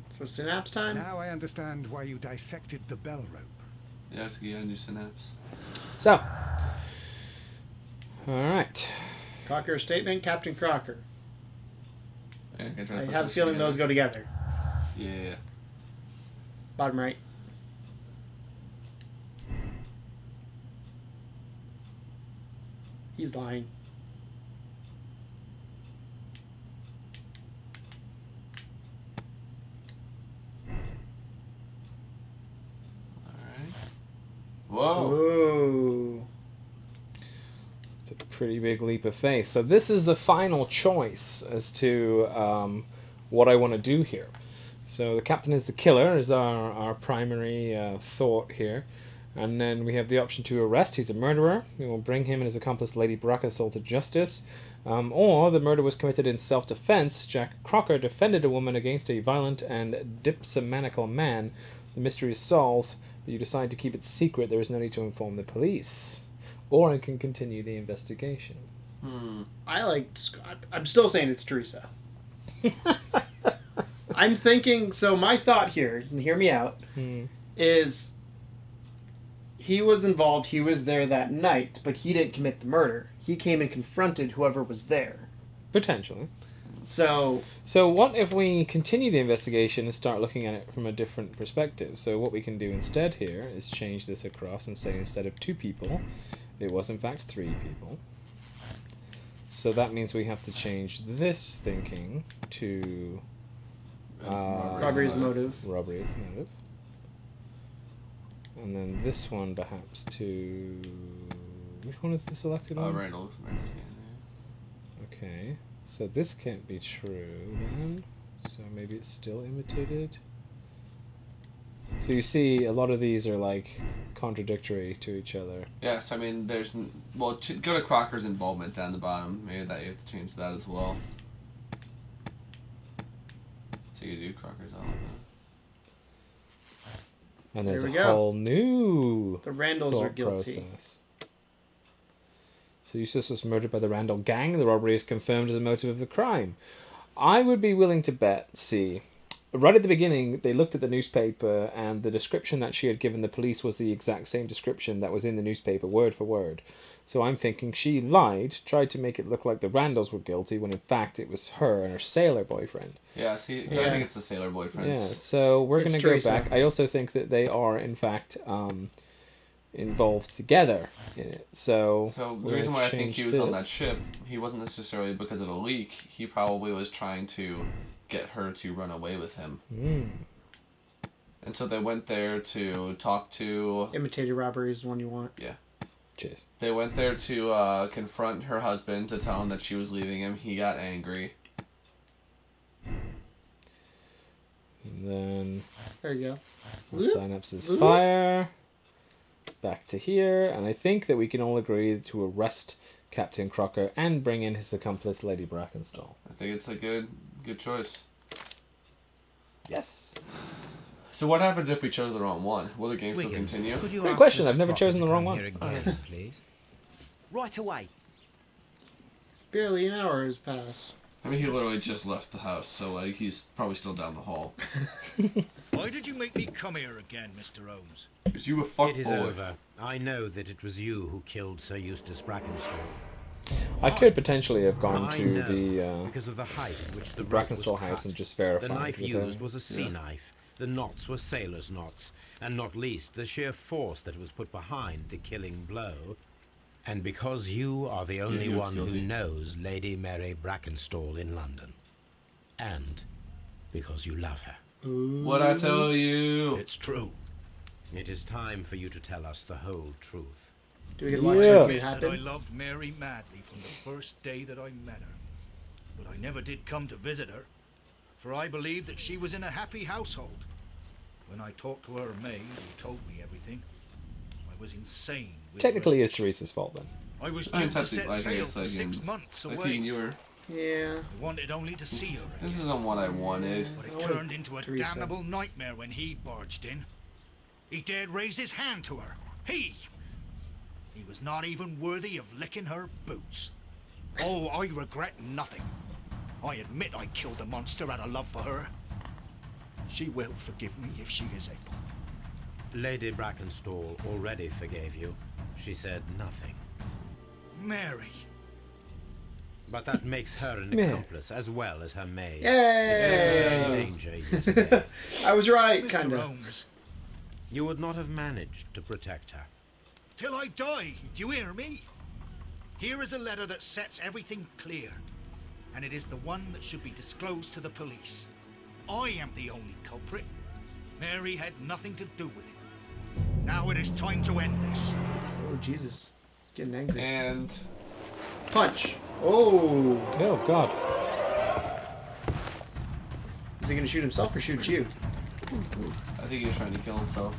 A: So synapse time?
G: Now I understand why you dissected the bell rope.
E: Yeah, to get a new synapse.
D: So, alright.
A: Crocker statement, Captain Crocker.
E: Yeah,
A: I have a feeling those go together.
E: Yeah.
A: Bottom right. He's lying.
E: Whoa.
A: Whoa.
D: It's a pretty big leap of faith. So this is the final choice as to what I want to do here. So the captain is the killer, is our primary thought here. And then we have the option to arrest. He's a murderer. We will bring him and his accomplice Lady Brackenstall to justice. Or the murder was committed in self-defense. Jack Crocker defended a woman against a violent and dipsomaniacal man. The mystery is solved, but you decide to keep it secret. There is no need to inform the police. Or I can continue the investigation.
A: I'm still saying it's Teresa. I'm thinking, so my thought here, and hear me out, is he was involved, he was there that night, but he didn't commit the murder. He came and confronted whoever was there.
D: Potentially.
A: So
D: what if we continue the investigation and start looking at it from a different perspective? So what we can do instead here is change this across and say instead of 2 people, it was in fact 3 people. So that means we have to change this thinking to...
A: robbery is the motive.
D: Robbery is the motive. And then this one perhaps to... Which one is the selected one?
E: Reynolds.
D: Okay. So this can't be true then. So maybe it's still imitated. So you see a lot of these are like contradictory to each other.
E: Yes, I mean there's... Well, go to Crocker's involvement down the bottom. Maybe that you have to change that as well. So you do Crocker's element.
D: And there's
A: There
D: a
A: we go.
D: whole new
A: The Randalls are
D: thought
A: guilty.
D: process. So Eustace was murdered by the Randall gang. The robbery is confirmed as a motive of the crime. I would be willing to bet, right at the beginning, they looked at the newspaper and the description that she had given the police was the exact same description that was in the newspaper, word for word. So I'm thinking she lied, tried to make it look like the Randalls were guilty, when in fact it was her and her sailor boyfriend.
E: Yeah, I think it's the sailor boyfriends.
D: Yeah, so we're going to go
A: Teresa.
D: back. I also think that they are, in fact, involved together in it. So
E: the reason why I think he was on that ship, he wasn't necessarily because of a leak. He probably was trying to get her to run away with him. And so they went there to talk to...
A: Imitated robbery is the one you want.
E: Yeah.
D: Cheers.
E: They went there to confront her husband to tell him that she was leaving him. He got angry.
D: And then...
A: There you go.
D: We'll synapses fire. Back to here. And I think that we can all agree to arrest Captain Crocker and bring in his accomplice, Lady Brackenstall.
E: I think it's a good choice.
D: Yes.
E: So what happens if we chose the wrong one? Will the game still continue?
D: Great question. I've never chosen the wrong one.
K: Again, please.
H: Right away.
A: Barely an hour has passed.
E: I mean, he literally just left the house, so like he's probably still down the hall.
H: Why did you make me come here again, Mr. Holmes?
E: Because you a fuckboy.
K: It is over. I know that it was you who killed Sir Eustace Brackenstall.
D: I could potentially have gone
K: I
D: to
K: know,
D: the
K: because of the height at which the
D: Brackenstall
K: rope was
D: house
K: cut.
D: and just verified.
K: The knife
D: with
K: used
D: her.
K: was a sea knife. The knots were sailor's knots, and not least the sheer force that was put behind the killing blow. And because you are the only one who knows Lady Mary Brackenstall in London. And because you love her.
E: What'd I tell you?
H: It's true.
K: It is time for you to tell us the whole truth.
A: Do we get to watch it happen?
H: I loved Mary madly from the first day that I met her. But I never did come to visit her, for I believed that she was in a happy household. When I talked to her maid, who told me everything, I was insane.
D: Technically, it's Teresa's fault then.
H: I was due to set sail for 6 months away.
E: You were.
A: Yeah.
H: I wanted only to see her again.
E: This isn't what I wanted.
H: But it turned into a damnable nightmare when he barged in. He dared raise his hand to her. He was not even worthy of licking her boots. Oh, I regret nothing. I admit I killed the monster out of love for her. She will forgive me if she is able.
K: Lady Brackenstall already forgave you. She said nothing.
H: Mary.
K: But that makes her an accomplice as well as her maid.
A: Yay!
K: In danger yet again.
A: I was right,
H: Mr.
A: kind of.
H: Holmes.
K: You would not have managed to protect her.
H: Till I die, do you hear me? Here is a letter that sets everything clear, and it is the one that should be disclosed to the police. I am the only culprit. Mary had nothing to do with it. Now it is time to end this.
A: Oh, Jesus. He's getting angry.
E: And...
A: punch. Oh.
D: Oh, God.
A: Is he going to shoot himself or shoot you?
E: I think he was trying to kill himself.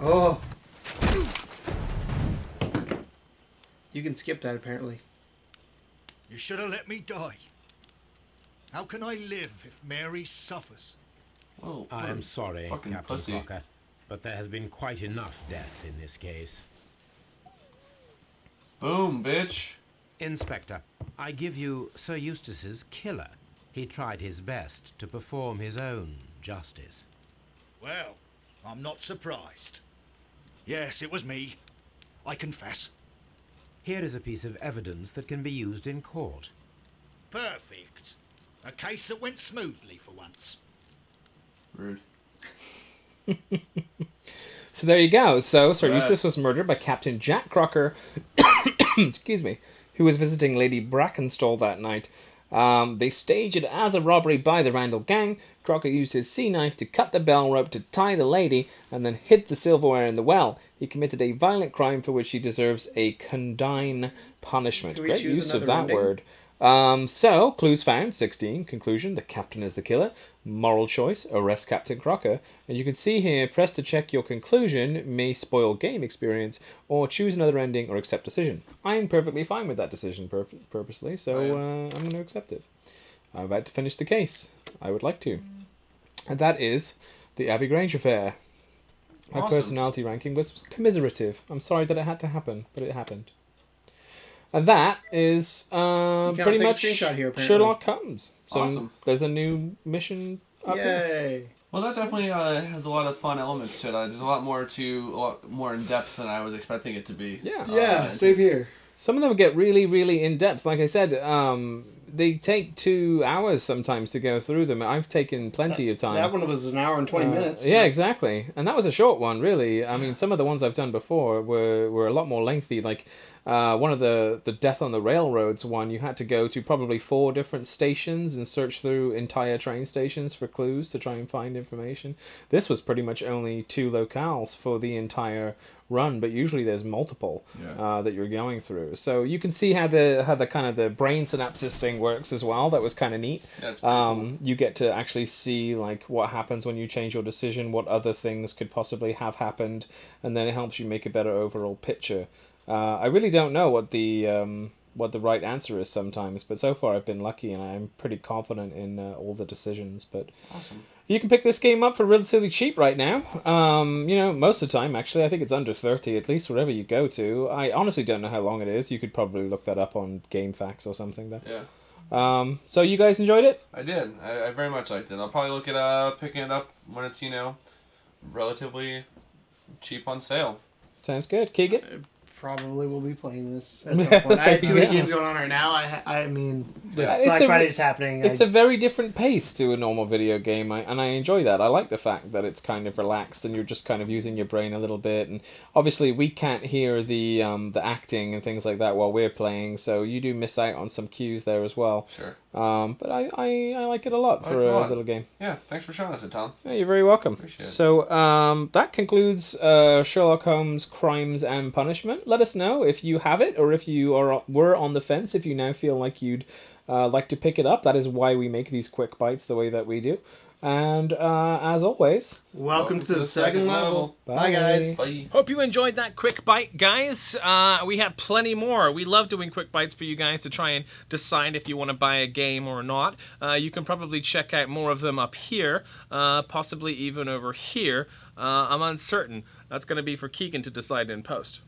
A: Oh. You can skip that, apparently.
H: You should have let me die. How can I live if Mary suffers?
E: Oh,
K: I am sorry,
E: fucking
K: Captain
E: pussy.
K: Crocker, but there has been quite enough death in this case.
E: Boom, bitch.
K: Inspector, I give you Sir Eustace's killer. He tried his best to perform his own justice.
H: Well, I'm not surprised. Yes, it was me. I confess.
K: Here is a piece of evidence that can be used in court.
H: Perfect. A case that went smoothly for once.
E: Rude.
D: So there you go. So Sir
E: Right.
D: Eustace was murdered by Captain Jack Crocker, excuse me, who was visiting Lady Brackenstall that night. They staged it as a robbery by the Randall gang. Crocker used his sea knife to cut the bell rope to tie the lady and then hid the silverware in the well. He committed a violent crime for which he deserves a condign punishment.
A: Can we
D: Great
A: choose
D: use of
A: another
D: that
A: ending?
D: word. So, clues found, 16. Conclusion, the captain is the killer. Moral choice, arrest Captain Crocker. And you can see here, press to check your conclusion, may spoil game experience, or choose another ending or accept decision. I'm perfectly fine with that decision purposely, so I'm going to accept it. I'm about to finish the case. I would like to. And that is the Abbey Grange affair. My
E: Awesome.
D: personality ranking was commiserative. I'm sorry that it had to happen, but it happened. And that is pretty
A: take a
D: much
A: screenshot here, apparently.
D: Sherlock Holmes. So
E: Awesome.
D: there's a new mission up here.
A: Yay.
E: Well, that definitely has a lot of fun elements to it. There's a lot more in depth than I was expecting it to be.
D: Yeah.
A: Yeah, same here.
D: Some of them get really, really in depth. Like I said, they take 2 hours sometimes to go through them. I've taken plenty of time.
A: That one was an hour and 20 minutes.
D: Yeah, exactly. And that was a short one, really. I mean, some of the ones I've done before were a lot more lengthy. Like one of the Death on the Railroads one, you had to go to probably 4 different stations and search through entire train stations for clues to try and find information. This was pretty much only 2 locales for the entire run, but usually there's multiple that you're going through. So you can see how the kind of the brain synapses thing works as well. That was kind of neat.
E: Yeah, it's pretty cool.
D: You get to actually see like what happens when you change your decision, what other things could possibly have happened, and then it helps you make a better overall picture. I really don't know what the right answer is sometimes, but so far I've been lucky and I'm pretty confident in all the decisions. But
E: Awesome.
D: you can pick this game up for relatively cheap right now. Most of the time, actually, I think it's under 30 at least wherever you go to. I honestly don't know how long it is. You could probably look that up on GameFAQs or something. There.
E: Yeah.
D: So you guys enjoyed it?
E: I did. I very much liked it. I'll probably look it up, picking it up when it's, relatively cheap on sale.
D: Sounds good. Keegan?
A: Probably will be playing this at some point. I have too many games going on right now. I mean, Black Friday is happening.
D: It's a very different pace to a normal video game, and I enjoy that. I like the fact that it's kind of relaxed and you're just kind of using your brain a little bit. And obviously, we can't hear the acting and things like that while we're playing, so you do miss out on some cues there as well.
E: Sure.
D: But I like it a lot for a little game.
E: Yeah, thanks for showing us it, Tom.
D: Yeah, you're very welcome.
E: Appreciate it.
D: So that concludes Sherlock Holmes Crimes and Punishment. Let us know if you have it or if you were on the fence, if you now feel like you'd like to pick it up. That is why we make these quick bites the way that we do. And as always,
A: welcome to the second level. Bye, guys.
E: Bye.
M: Hope you enjoyed that quick bite, guys. We have plenty more. We love doing quick bites for you guys to try and decide if you want to buy a game or not. You can probably check out more of them up here, possibly even over here. I'm uncertain. That's going to be for Keegan to decide in post.